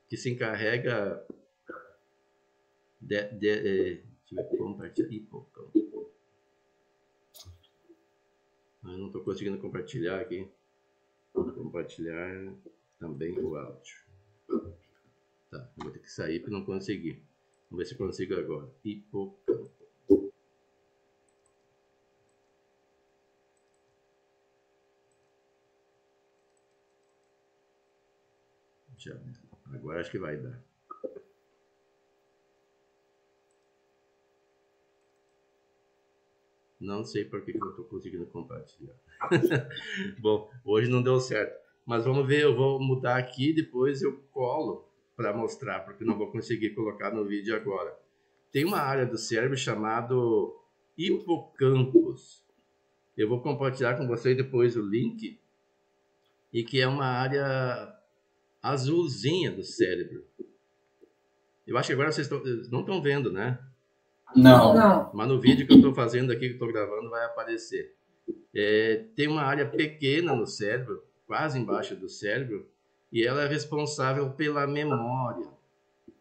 que se encarrega deixa eu ver, compartilhar. Eu não estou conseguindo compartilhar aqui. Vou compartilhar também o áudio. Tá, vou ter que sair para não conseguir. Vamos ver se consigo agora. Hipocampo. Agora acho que vai dar. Não sei por que eu não estou conseguindo compartilhar. Bom, hoje não deu certo. Mas vamos ver, eu vou mudar aqui, depois eu colo para mostrar, porque não vou conseguir colocar no vídeo agora. Tem uma área do cérebro chamado hipocampos. Eu vou compartilhar com vocês depois o link, e que é uma área azulzinha do cérebro. Eu acho que agora vocês não estão vendo, né? Não. Mas no vídeo que eu estou fazendo aqui, que estou gravando, vai aparecer. Tem uma área pequena no cérebro, quase embaixo do cérebro, e ela é responsável pela memória.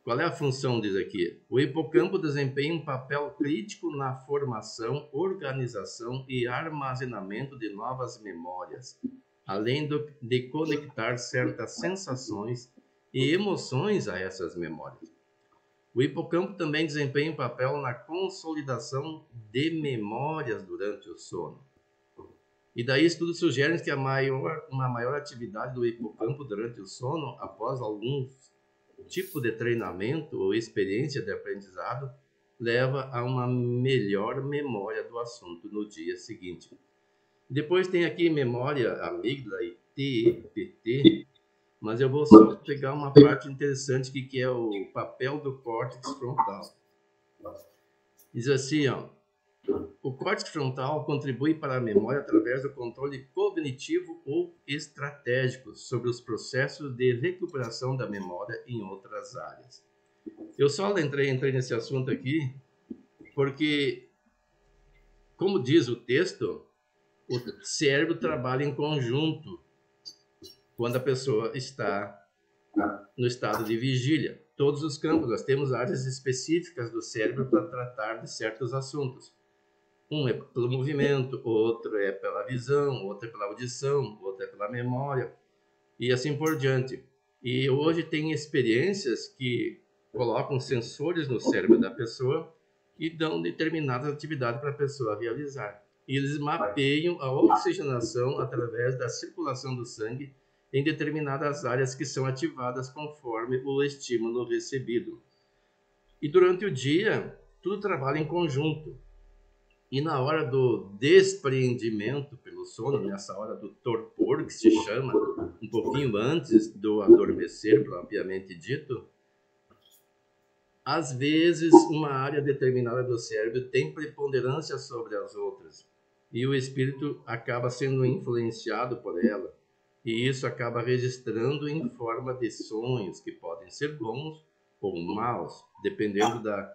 Qual é a função disso aqui? O hipocampo desempenha um papel crítico na formação, organização e armazenamento de novas memórias, além de conectar certas sensações e emoções a essas memórias. O hipocampo também desempenha um papel na consolidação de memórias durante o sono. E daí estudos sugerem que uma maior atividade do hipocampo durante o sono, após algum tipo de treinamento ou experiência de aprendizado, leva a uma melhor memória do assunto no dia seguinte. Depois tem aqui memória amígdala e TEPT, mas eu vou só pegar uma parte interessante que é o papel do córtex frontal. Diz assim, ó, o córtex frontal contribui para a memória através do controle cognitivo ou estratégico sobre os processos de recuperação da memória em outras áreas. Eu só entrei nesse assunto aqui porque, como diz o texto, o cérebro trabalha em conjunto quando a pessoa está no estado de vigília. Todos os campos, nós temos áreas específicas do cérebro para tratar de certos assuntos. Um é pelo movimento, outro é pela visão, outro é pela audição, outro é pela memória, e assim por diante. E hoje tem experiências que colocam sensores no cérebro da pessoa e dão determinadas atividades para a pessoa realizar. E eles mapeiam a oxigenação através da circulação do sangue em determinadas áreas que são ativadas conforme o estímulo recebido. E durante o dia, tudo trabalha em conjunto. E na hora do despreendimento pelo sono, nessa hora do torpor, que se chama, um pouquinho antes do adormecer, propriamente dito, Às vezes, uma área determinada do cérebro tem preponderância sobre as outras e o espírito acaba sendo influenciado por ela, e isso acaba registrando em forma de sonhos que podem ser bons ou maus, dependendo da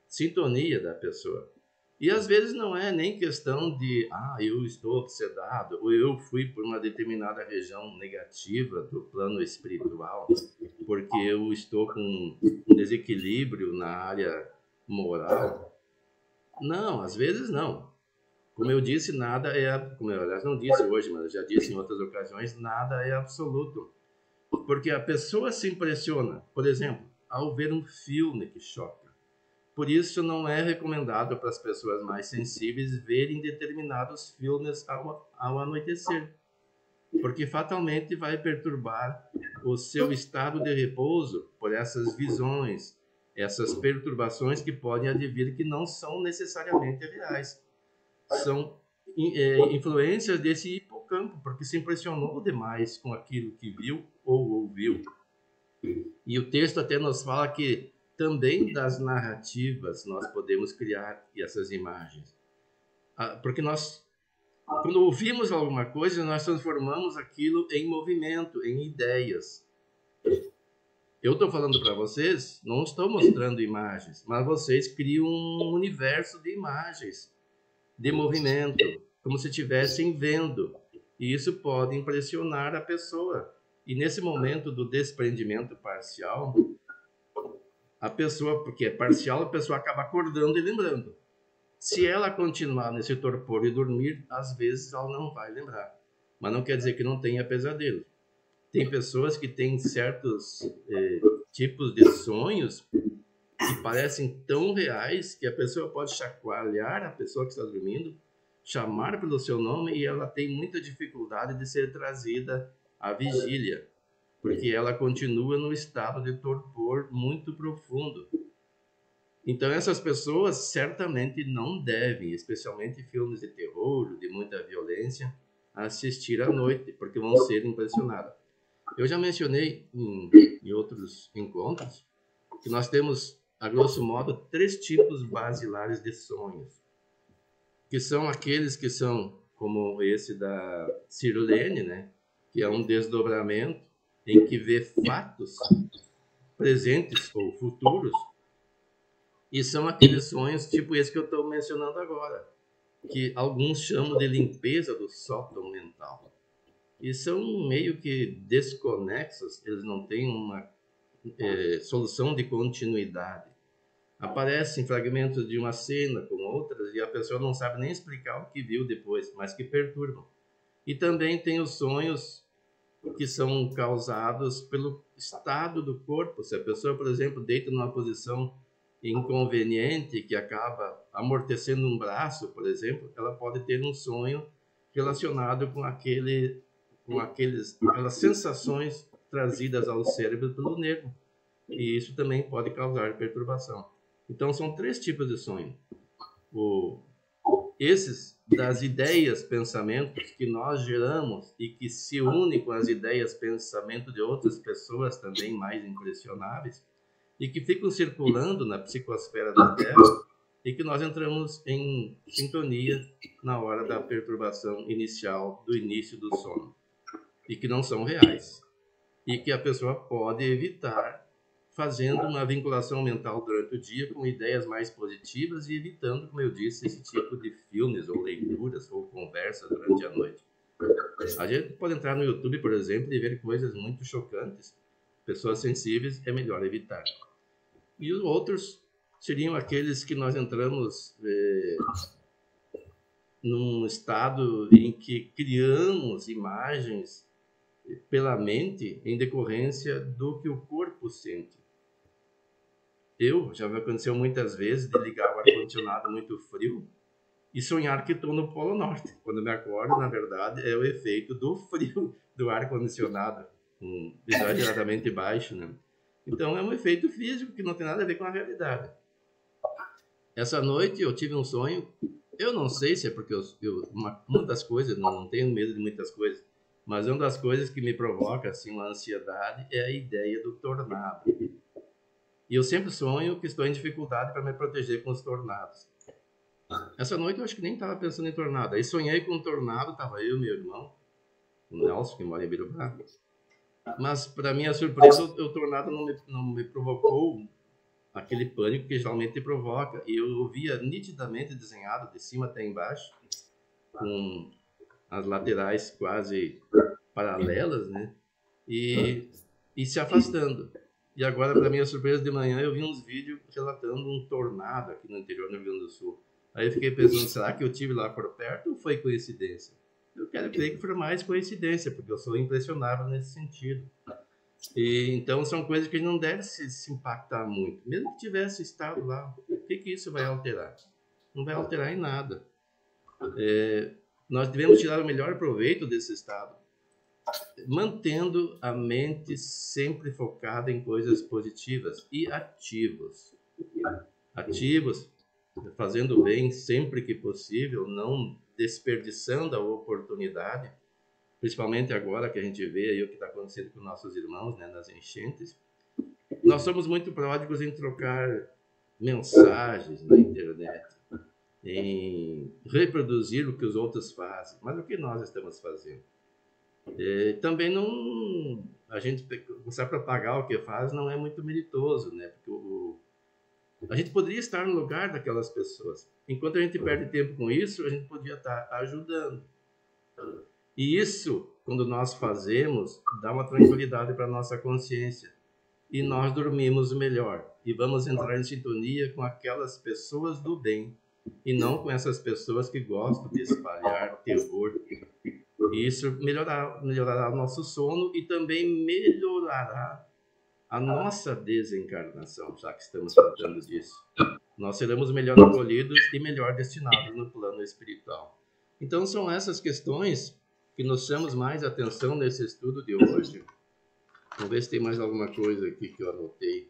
sintonia da pessoa. E às vezes não é nem questão de eu estou obsedado, ou eu fui por uma determinada região negativa do plano espiritual, porque eu estou com um desequilíbrio na área moral. Não, às vezes não. Como eu disse, nada é... Como eu, aliás, não disse hoje, mas eu já disse em outras ocasiões, nada é absoluto. Porque a pessoa se impressiona, por exemplo, ao ver um filme que choca. Por isso, não é recomendado para as pessoas mais sensíveis verem determinados filmes ao anoitecer, porque fatalmente vai perturbar o seu estado de repouso por essas visões, essas perturbações que podem advir que não são necessariamente reais. São influências desse hipocampo, porque se impressionou demais com aquilo que viu ou ouviu. E o texto até nos fala que também das narrativas nós podemos criar essas imagens. Porque nós, quando ouvimos alguma coisa, nós transformamos aquilo em movimento, em ideias. Eu estou falando para vocês, não estou mostrando imagens, mas vocês criam um universo de imagens, de movimento, como se estivessem vendo. E isso pode impressionar a pessoa. E nesse momento do desprendimento parcial, a pessoa, porque é parcial, a pessoa acaba acordando e lembrando. Se ela continuar nesse torpor e dormir, às vezes ela não vai lembrar. Mas não quer dizer que não tenha pesadelo. Tem pessoas que têm certos tipos de sonhos que parecem tão reais que a pessoa pode chacoalhar a pessoa que está dormindo, chamar pelo seu nome, e ela tem muita dificuldade de ser trazida à vigília, porque ela continua no estado de torpor muito profundo. Então essas pessoas certamente não devem, especialmente filmes de terror, de muita violência, assistir à noite, porque vão ser impressionadas. Eu já mencionei em outros encontros que nós temos, a grosso modo, 3 tipos basilares de sonhos, que são aqueles que são, como esse da Sirlene, né, que é um desdobramento em que vê fatos presentes ou futuros, e são aqueles sonhos tipo esse que eu estou mencionando agora, que alguns chamam de limpeza do sótão mental. E são meio que desconexos, eles não têm uma solução de continuidade. Aparecem fragmentos de uma cena com outras e a pessoa não sabe nem explicar o que viu depois, mas que perturbam. E também tem os sonhos que são causados pelo estado do corpo. Se a pessoa, por exemplo, deita numa posição inconveniente que acaba amortecendo um braço, por exemplo, ela pode ter um sonho relacionado com aquelas sensações trazidas ao cérebro pelo nervo. E isso também pode causar perturbação. Então, são 3 tipos de sonho. Esses das ideias, pensamentos que nós geramos e que se unem com as ideias, pensamento de outras pessoas também mais impressionáveis e que ficam circulando na psicosfera da Terra e que nós entramos em sintonia na hora da perturbação inicial, do início do sono, e que não são reais e que a pessoa pode evitar fazendo uma vinculação mental durante o dia com ideias mais positivas e evitando, como eu disse, esse tipo de filmes ou leituras ou conversas durante a noite. A gente pode entrar no YouTube, por exemplo, e ver coisas muito chocantes. Pessoas sensíveis é melhor evitar. E os outros seriam aqueles que nós entramos num estado em que criamos imagens pela mente em decorrência do que o corpo sente. Já me aconteceu muitas vezes de ligar o ar-condicionado muito frio e sonhar que estou no Polo Norte. Quando me acordo, na verdade, é o efeito do frio do ar-condicionado, exageradamente baixo, né? Então, é um efeito físico que não tem nada a ver com a realidade. Essa noite eu tive um sonho, eu não sei se é porque uma das coisas, não tenho medo de muitas coisas, mas uma das coisas que me provoca assim, uma ansiedade é a ideia do tornado. E eu sempre sonho que estou em dificuldade para me proteger com os tornados. Essa noite eu acho que nem estava pensando em tornado. Aí sonhei com um tornado, estava eu e meu irmão, o Nelson, que mora em Birubá. Mas, para minha surpresa, o tornado não me provocou aquele pânico que geralmente provoca. E eu via nitidamente desenhado, de cima até embaixo, com as laterais quase paralelas, né? E se afastando. E agora, para minha surpresa, de manhã, eu vi uns vídeos relatando um tornado aqui no interior do Rio Grande do Sul. Aí eu fiquei pensando, será que eu tive lá por perto ou foi coincidência? Eu quero crer que foi mais coincidência, porque eu sou impressionável nesse sentido. E, então, são coisas que não devem se impactar muito. Mesmo que tivesse estado lá, o que isso vai alterar? Não vai alterar em nada. Nós devemos tirar o melhor proveito desse estado, mantendo a mente sempre focada em coisas positivas e ativos. Ativos, fazendo bem sempre que possível, não desperdiçando a oportunidade, principalmente agora que a gente vê aí o que está acontecendo com nossos irmãos, né, nas enchentes. Nós somos muito pródigos em trocar mensagens na internet, em reproduzir o que os outros fazem, mas o que nós estamos fazendo? Também não, a gente começar a propagar o que faz não é muito meritoso, né? Porque a gente poderia estar no lugar daquelas pessoas. Enquanto a gente perde tempo com isso, a gente podia estar ajudando. E isso, quando nós fazemos, dá uma tranquilidade para a nossa consciência. E nós dormimos melhor. E vamos entrar em sintonia com aquelas pessoas do bem. E não com essas pessoas que gostam de espalhar terror. E isso melhorará o nosso sono e também melhorará a nossa desencarnação, já que estamos tratando disso. Nós seremos melhor acolhidos e melhor destinados no plano espiritual. Então, são essas questões que nos chamam mais atenção nesse estudo de hoje. Vamos ver se tem mais alguma coisa aqui que eu anotei.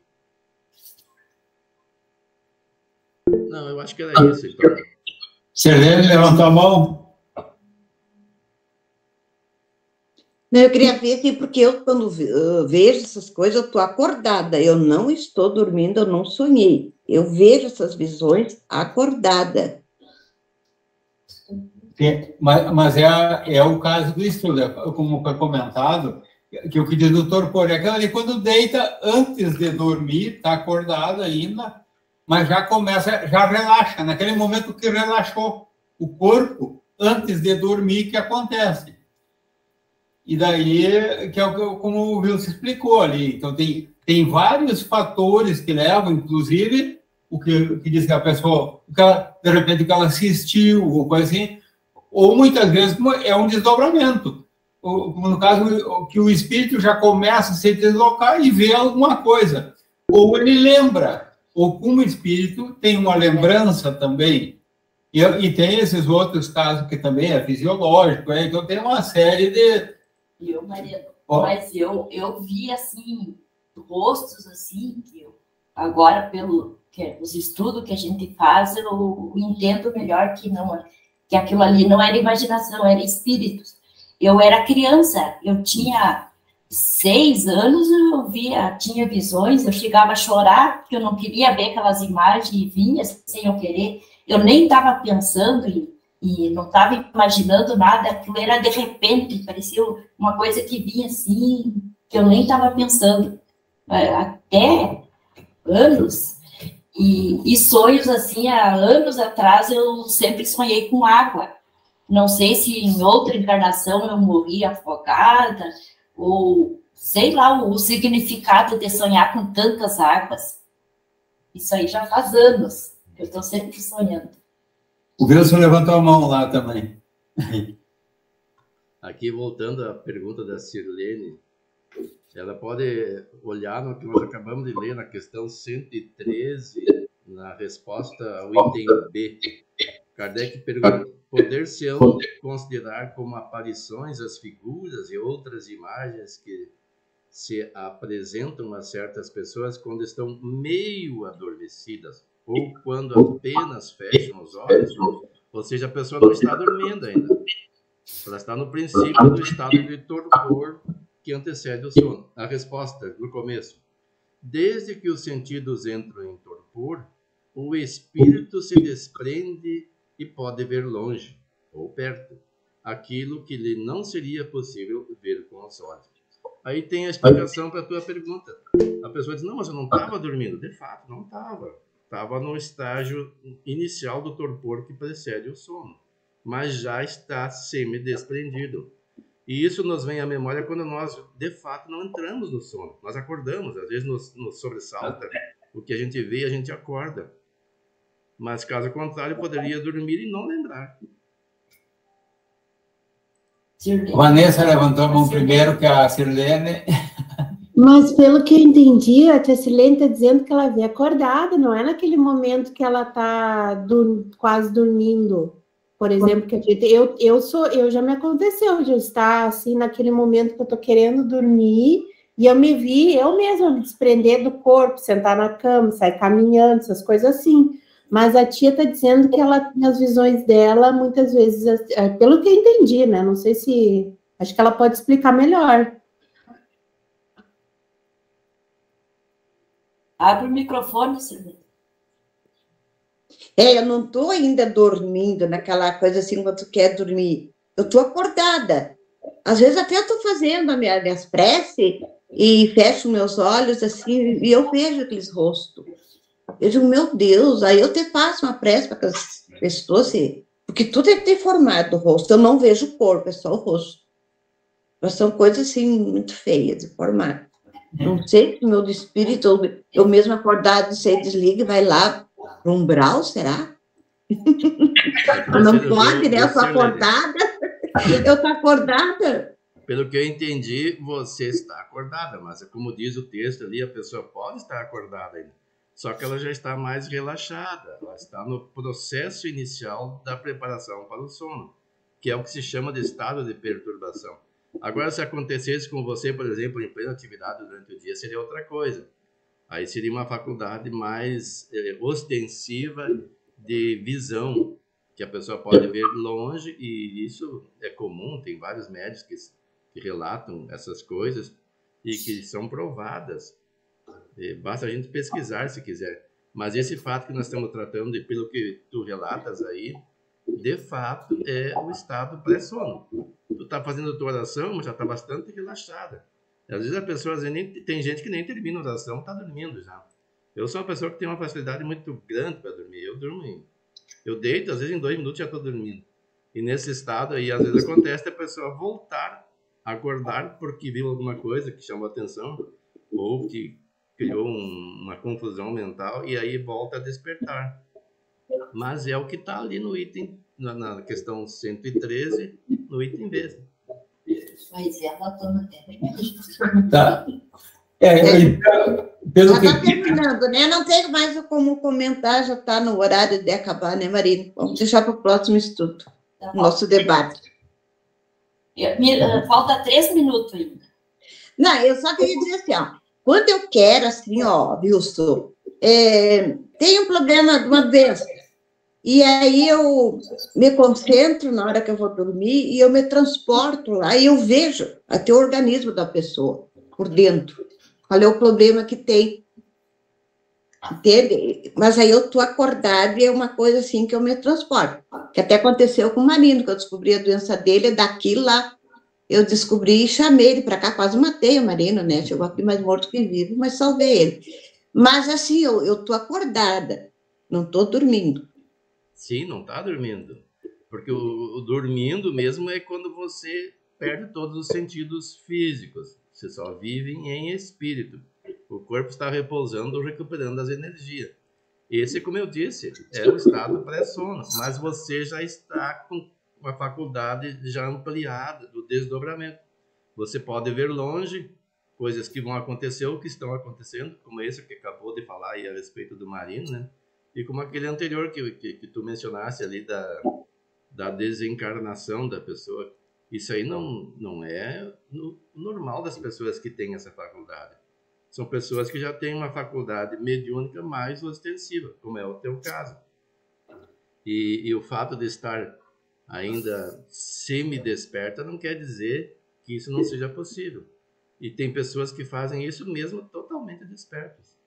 Não, eu acho que era isso, então. Sirlene, levantou a mão? Não, eu queria ver aqui, porque eu, quando vejo essas coisas, eu estou acordada. Eu não estou dormindo, eu não sonhei. Eu vejo essas visões acordada. Sim, mas é o caso do estudo, como foi comentado, que o que diz o doutor Poré, aquela ali, quando deita antes de dormir, está acordado ainda, mas já começa, já relaxa, naquele momento que relaxou o corpo, antes de dormir, que acontece. E daí, que é como o Wilson explicou ali. Então, tem vários fatores que levam, inclusive, o que diz que a pessoa, de repente, que ela assistiu, ou coisa assim, ou muitas vezes é um desdobramento. Como no caso, que o espírito já começa a se deslocar e vê alguma coisa. Ou ele lembra, ou como o espírito tem uma lembrança também. E tem esses outros casos que também é fisiológico, então tem uma série de... Mas eu vi, assim, rostos, assim, que agora, os estudos que a gente faz, eu entendo melhor que aquilo ali não era imaginação, era espíritos. Eu era criança, eu tinha 6 anos, tinha visões, eu chegava a chorar, porque eu não queria ver aquelas imagens e vinha sem eu querer. Eu nem estava pensando e não estava imaginando nada, aquilo era de repente, parecia uma coisa que vinha assim, que eu nem estava pensando. Até anos, e sonhos assim, há anos atrás eu sempre sonhei com água. Não sei se em outra encarnação eu morri afogada, ou sei lá o significado de sonhar com tantas águas. Isso aí já faz anos, eu estou sempre sonhando. O Wilson levantou a mão lá também. Aqui, voltando à pergunta da Sirlene, ela pode olhar no que nós acabamos de ler na questão 113, na resposta ao item B. Kardec pergunta: poder-se-ão considerar como aparições as figuras e outras imagens que se apresentam a certas pessoas quando estão meio adormecidas ou quando apenas fecham os olhos? Ou seja, a pessoa não está dormindo ainda. Ela está no princípio do estado de torpor que antecede o sono. A resposta, no começo: Desde que os sentidos entram em torpor, o espírito se desprende e pode ver longe ou perto aquilo que lhe não seria possível ver com os olhos. Aí tem a explicação para a tua pergunta. A pessoa diz, não, mas eu não estava dormindo. De fato, não estava. Estava no estágio inicial do torpor que precede o sono, mas já está semi-desprendido. E isso nos vem à memória quando nós, de fato, não entramos no sono. Nós acordamos, às vezes nos sobressalta. O que a gente vê, a gente acorda. Mas, caso contrário, poderia dormir e não lembrar. Vanessa levantou a mão primeiro que a Sirlene. Mas, pelo que eu entendi, a tia Silene está dizendo que ela vê acordada, não é naquele momento que ela está quase dormindo. Por exemplo, que eu já me aconteceu de eu estar assim naquele momento que eu estou querendo dormir e eu me vi eu mesma me desprender do corpo, sentar na cama, sair caminhando, essas coisas assim. Mas a tia está dizendo que ela tem as visões dela muitas vezes, pelo que eu entendi, né? Não sei se acho que ela pode explicar melhor. Abre o microfone, Silvia. Eu não estou ainda dormindo naquela coisa assim, quando tu quer dormir. Eu estou acordada. Às vezes até estou fazendo as minhas preces e fecho meus olhos assim e eu vejo aqueles rostos. Eu digo, meu Deus, aí eu te faço uma prece para aquelas pessoas, porque tudo é deformado o rosto. Eu não vejo o corpo, é só o rosto. Mas são coisas assim muito feias, deformadas. Não sei se o meu espírito, eu mesmo acordado, você desliga e vai lá para um umbral, será? Não pode, né? Eu estou acordada. Eu estou acordada. Pelo que eu entendi, você está acordada, mas como diz o texto ali, a pessoa pode estar acordada ainda. Só que ela já está mais relaxada, ela está no processo inicial da preparação para o sono, que é o que se chama de estado de perturbação. Agora, se acontecesse com você, por exemplo, em plena atividade durante o dia, seria outra coisa. Aí seria uma faculdade mais ostensiva de visão, que a pessoa pode ver longe, e isso é comum, tem vários médicos que relatam essas coisas e que são provadas. Basta a gente pesquisar se quiser. Mas esse fato que nós estamos tratando, e pelo que tu relatas aí, de fato é o estado pré-sono. Tu está fazendo a tua oração, mas já está bastante relaxada. Às vezes a pessoa, tem gente que nem termina a oração, está dormindo já. Eu sou uma pessoa que tem uma facilidade muito grande para dormir. Eu deito, às vezes em 2 minutos já estou dormindo. E nesse estado aí, às vezes acontece a pessoa voltar a acordar porque viu alguma coisa que chamou a atenção ou que criou uma confusão mental e aí volta a despertar. Mas é o que está ali no item, na questão 113, no item B. Mas ela toma Tá. Pelo já está terminando, né? Não tenho mais como comentar, já está no horário de acabar, né, Marina? Vamos deixar para o próximo estudo, nosso debate. Falta 3 minutos ainda. Não, eu só queria dizer assim, ó, quando eu quero, assim, ó, Wilson, tem um problema de uma doença, e aí eu me concentro na hora que eu vou dormir e eu me transporto lá e eu vejo até o organismo da pessoa por dentro. Qual é o problema que tem? Entende? Mas aí eu tô acordada e é uma coisa assim que eu me transporto. Que até aconteceu com o Marino, que eu descobri a doença dele, daqui lá. Eu descobri e chamei ele para cá, quase matei o Marino, né? Chegou aqui mais morto que vivo, mas salvei ele. Mas assim, eu tô acordada, não tô dormindo. Sim, não está dormindo. Porque o dormindo mesmo é quando você perde todos os sentidos físicos. Você só vive em espírito. O corpo está repousando, recuperando as energias. Esse, como eu disse, é o estado pré-sono. Mas você já está com uma faculdade já ampliada do desdobramento. Você pode ver longe coisas que vão acontecer ou que estão acontecendo, como esse que acabou de falar aí a respeito do Marino, né? E como aquele anterior que tu mencionaste ali da desencarnação da pessoa. Isso aí não é normal das pessoas que têm essa faculdade. São pessoas que já têm uma faculdade mediúnica mais ostensiva, como é o teu caso. E o fato de estar ainda semi-desperta não quer dizer que isso não seja possível. E tem pessoas que fazem isso mesmo totalmente despertas.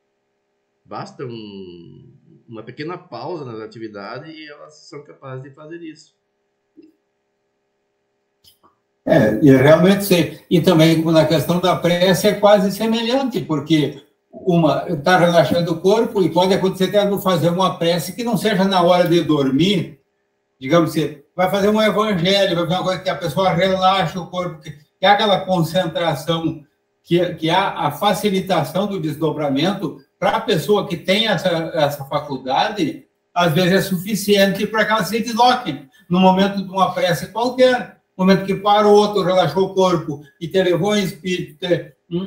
Basta uma pequena pausa nas atividades e elas são capazes de fazer isso. E realmente sim. E também na questão da prece é quase semelhante, porque uma está relaxando o corpo e pode acontecer até fazer uma prece que não seja na hora de dormir, digamos que vai fazer um evangelho, vai fazer uma coisa que a pessoa relaxa o corpo, que é aquela concentração, que há a facilitação do desdobramento para a pessoa que tem essa faculdade, às vezes é suficiente para que ela se desloque no momento de uma prece qualquer. No momento que parou, outro relaxou o corpo e te levou em espírito.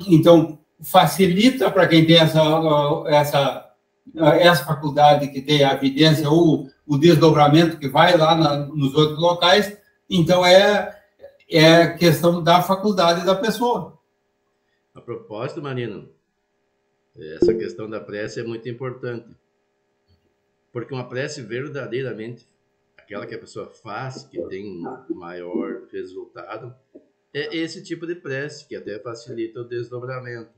Então, facilita para quem tem essa faculdade, que tem a evidência ou o desdobramento que vai lá nos outros locais. Então, é questão da faculdade da pessoa. A propósito, Marino, essa questão da prece é muito importante. Porque uma prece verdadeiramente, aquela que a pessoa faz, que tem maior resultado, é esse tipo de prece, que até facilita o desdobramento,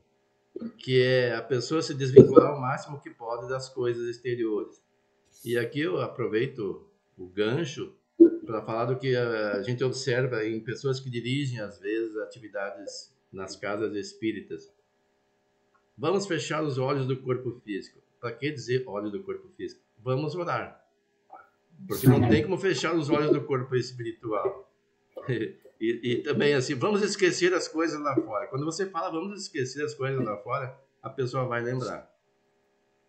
que é a pessoa se desvincular ao máximo que pode das coisas exteriores. E aqui eu aproveito o gancho para falar do que a gente observa em pessoas que dirigem, às vezes, atividades nas casas espíritas. Vamos fechar os olhos do corpo físico. Para que dizer olhos do corpo físico? Vamos orar. Porque não tem como fechar os olhos do corpo espiritual. E também assim, vamos esquecer as coisas lá fora. Quando você fala vamos esquecer as coisas lá fora, a pessoa vai lembrar.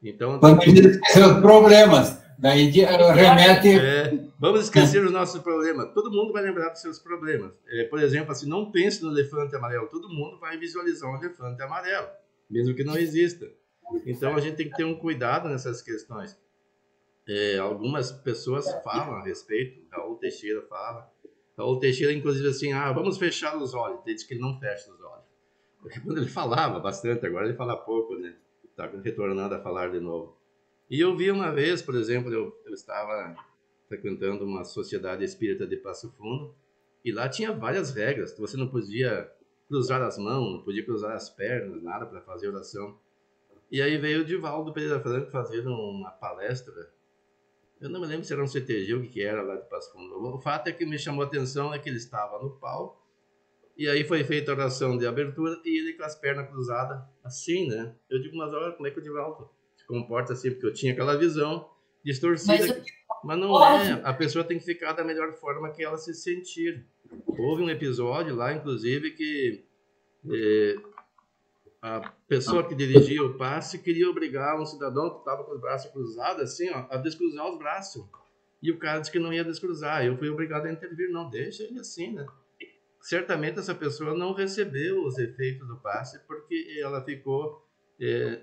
Então, vamos esquecer os problemas. Daí remete... vamos esquecer os nossos problemas. Todo mundo vai lembrar dos seus problemas. Por exemplo, assim, não pense no elefante amarelo. Todo mundo vai visualizar um elefante amarelo, mesmo que não exista. Então, a gente tem que ter um cuidado nessas questões. Algumas pessoas falam a respeito, Raul Teixeira fala. Raul Teixeira, inclusive, assim, vamos fechar os olhos. Ele diz que ele não fecha os olhos. Porque quando ele falava bastante, agora ele fala pouco, né? Está retornando a falar de novo. E eu vi uma vez, por exemplo, eu estava frequentando uma sociedade espírita de Passo Fundo, e lá tinha várias regras. Você não podia cruzar as mãos, não podia cruzar as pernas, nada para fazer oração. E aí veio o Divaldo Pereira Franco fazer uma palestra. Eu não me lembro se era um CTG ou o que era lá de Passo Fundo. O fato é que me chamou a atenção é que ele estava no palco, e aí foi feita a oração de abertura, e ele com as pernas cruzadas, assim, né? Eu digo, mas olha, como é que o Divaldo se comporta assim? Porque eu tinha aquela visão distorcida. Mas não é. A pessoa tem que ficar da melhor forma que ela se sentir. Houve um episódio lá, inclusive, que a pessoa que dirigia o passe queria obrigar um cidadão que estava com os braços cruzados, assim, ó, a descruzar os braços. E o cara disse que não ia descruzar. Eu fui obrigado a intervir. Não, deixa ele assim, né? Certamente essa pessoa não recebeu os efeitos do passe porque ela ficou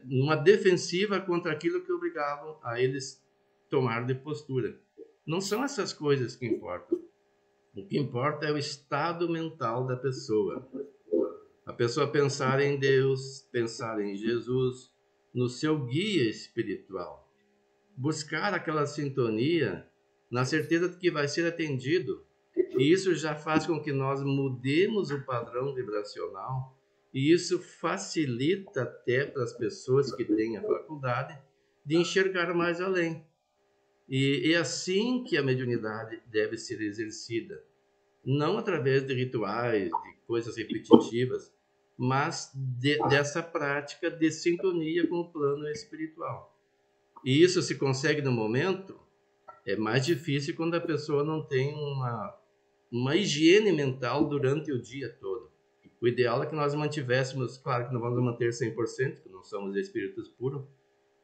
numa defensiva contra aquilo que obrigavam a eles tomar de postura. Não são essas coisas que importam. O que importa é o estado mental da pessoa. A pessoa pensar em Deus, pensar em Jesus, no seu guia espiritual. Buscar aquela sintonia na certeza de que vai ser atendido. E isso já faz com que nós mudemos o padrão vibracional. E isso facilita até para as pessoas que têm a faculdade de enxergar mais além. E é assim que a mediunidade deve ser exercida. Não através de rituais, de coisas repetitivas, mas dessa prática de sintonia com o plano espiritual. E isso se consegue no momento, é mais difícil quando a pessoa não tem uma higiene mental durante o dia todo. O ideal é que nós mantivéssemos, claro que não vamos manter 100%, que não somos espíritos puros,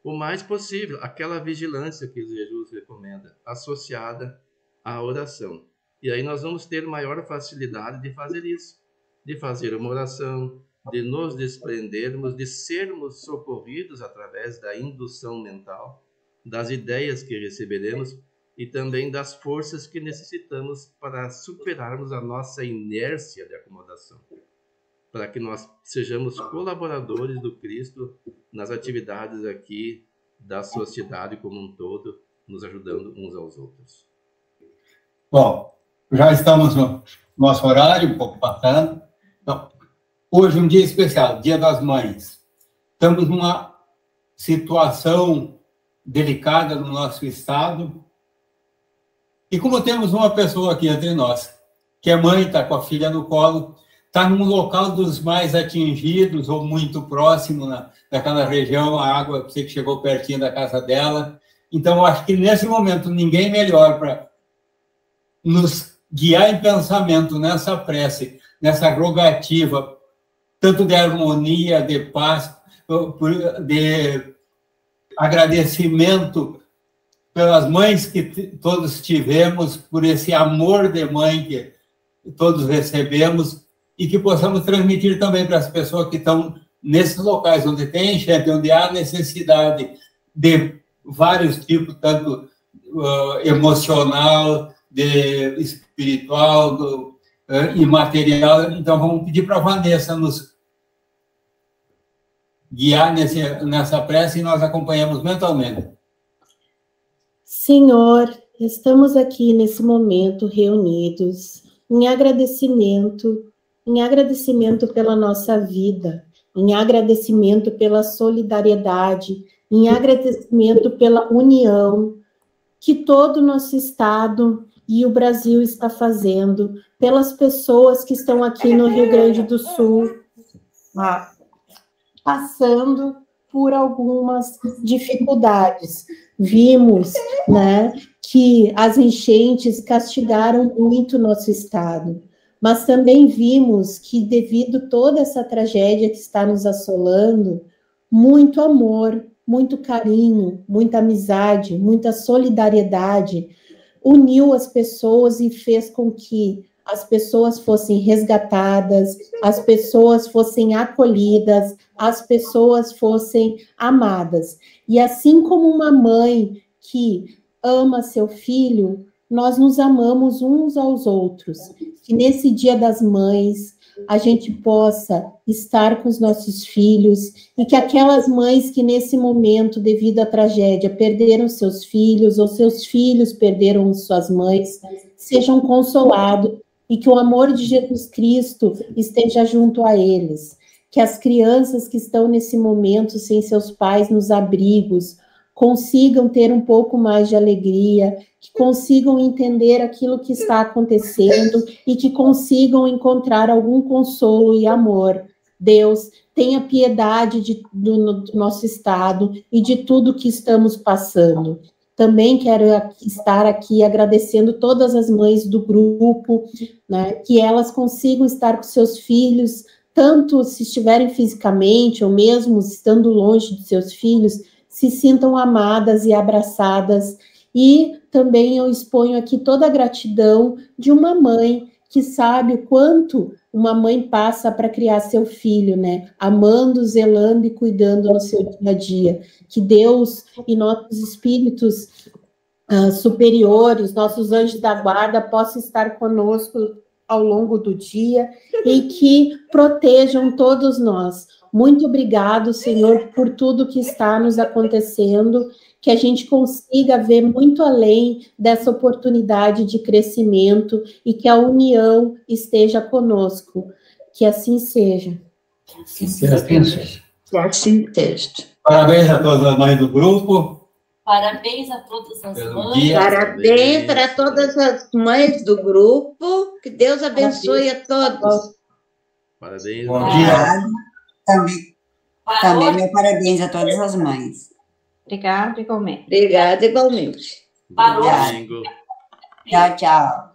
o mais possível, aquela vigilância que Jesus recomenda, associada à oração. E aí nós vamos ter maior facilidade de fazer isso, de fazer uma oração, de nos desprendermos, de sermos socorridos através da indução mental, das ideias que receberemos e também das forças que necessitamos para superarmos a nossa inércia de acomodação, para que nós sejamos colaboradores do Cristo nas atividades aqui da sociedade como um todo, nos ajudando uns aos outros. Bom, já estamos no nosso horário, um pouco passando. Então, Hoje é um dia especial, Dia das Mães. Estamos numa situação delicada no nosso estado. E como temos uma pessoa aqui entre nós, que é mãe, está com a filha no colo, está num local dos mais atingidos ou muito próximo daquela região, a água, eu sei que chegou pertinho da casa dela. Então, eu acho que nesse momento ninguém melhor para nos guiar em pensamento nessa prece, nessa rogativa, tanto de harmonia, de paz, de agradecimento pelas mães que todos tivemos, por esse amor de mãe que todos recebemos, e que possamos transmitir também para as pessoas que estão nesses locais onde tem enchente, onde há necessidade de vários tipos, tanto emocional, de espiritual, e material. Então, vamos pedir para a Vanessa nos guiar nessa prece e nós acompanhamos mentalmente. Senhor, estamos aqui nesse momento reunidos em agradecimento pela nossa vida, em agradecimento pela solidariedade, em agradecimento pela união que todo o nosso estado e o Brasil está fazendo, pelas pessoas que estão aqui no Rio Grande do Sul, passando por algumas dificuldades. Vimos, né, que as enchentes castigaram muito nosso estado, mas também vimos que, devido a toda essa tragédia que está nos assolando, muito amor, muito carinho, muita amizade, muita solidariedade uniu as pessoas e fez com que as pessoas fossem resgatadas, as pessoas fossem acolhidas, as pessoas fossem amadas. E assim como uma mãe que ama seu filho, nós nos amamos uns aos outros. Que nesse Dia das Mães a gente possa estar com os nossos filhos e que aquelas mães que nesse momento, devido à tragédia, perderam seus filhos ou seus filhos perderam suas mães, sejam consolados e que o amor de Jesus Cristo esteja junto a eles. Que as crianças que estão nesse momento sem seus pais nos abrigos consigam ter um pouco mais de alegria, que consigam entender aquilo que está acontecendo e que consigam encontrar algum consolo e amor. Deus, tenha piedade do nosso estado e de tudo que estamos passando. Também quero estar aqui agradecendo todas as mães do grupo, né, que elas consigam estar com seus filhos, tanto se estiverem fisicamente ou mesmo estando longe de seus filhos, se sintam amadas e abraçadas. E também eu exponho aqui toda a gratidão de uma mãe que sabe o quanto uma mãe passa para criar seu filho, né? Amando, zelando e cuidando no seu dia a dia. Que Deus e nossos espíritos superiores, nossos anjos da guarda, possam estar conosco ao longo do dia e que protejam todos nós. Muito obrigado, Senhor, por tudo que está nos acontecendo, que a gente consiga ver muito além dessa oportunidade de crescimento e que a união esteja conosco. Que assim seja. Que assim seja. Que assim seja. Parabéns a todas as mães do grupo. Parabéns a todas as mães. Dia. Parabéns para todas as mães do grupo. Que Deus abençoe a todos. Parabéns. Bom dia. Também meu parabéns a todas as mães. Obrigada, igualmente. Obrigada, igualmente. Parou. Domingo. Tchau, tchau.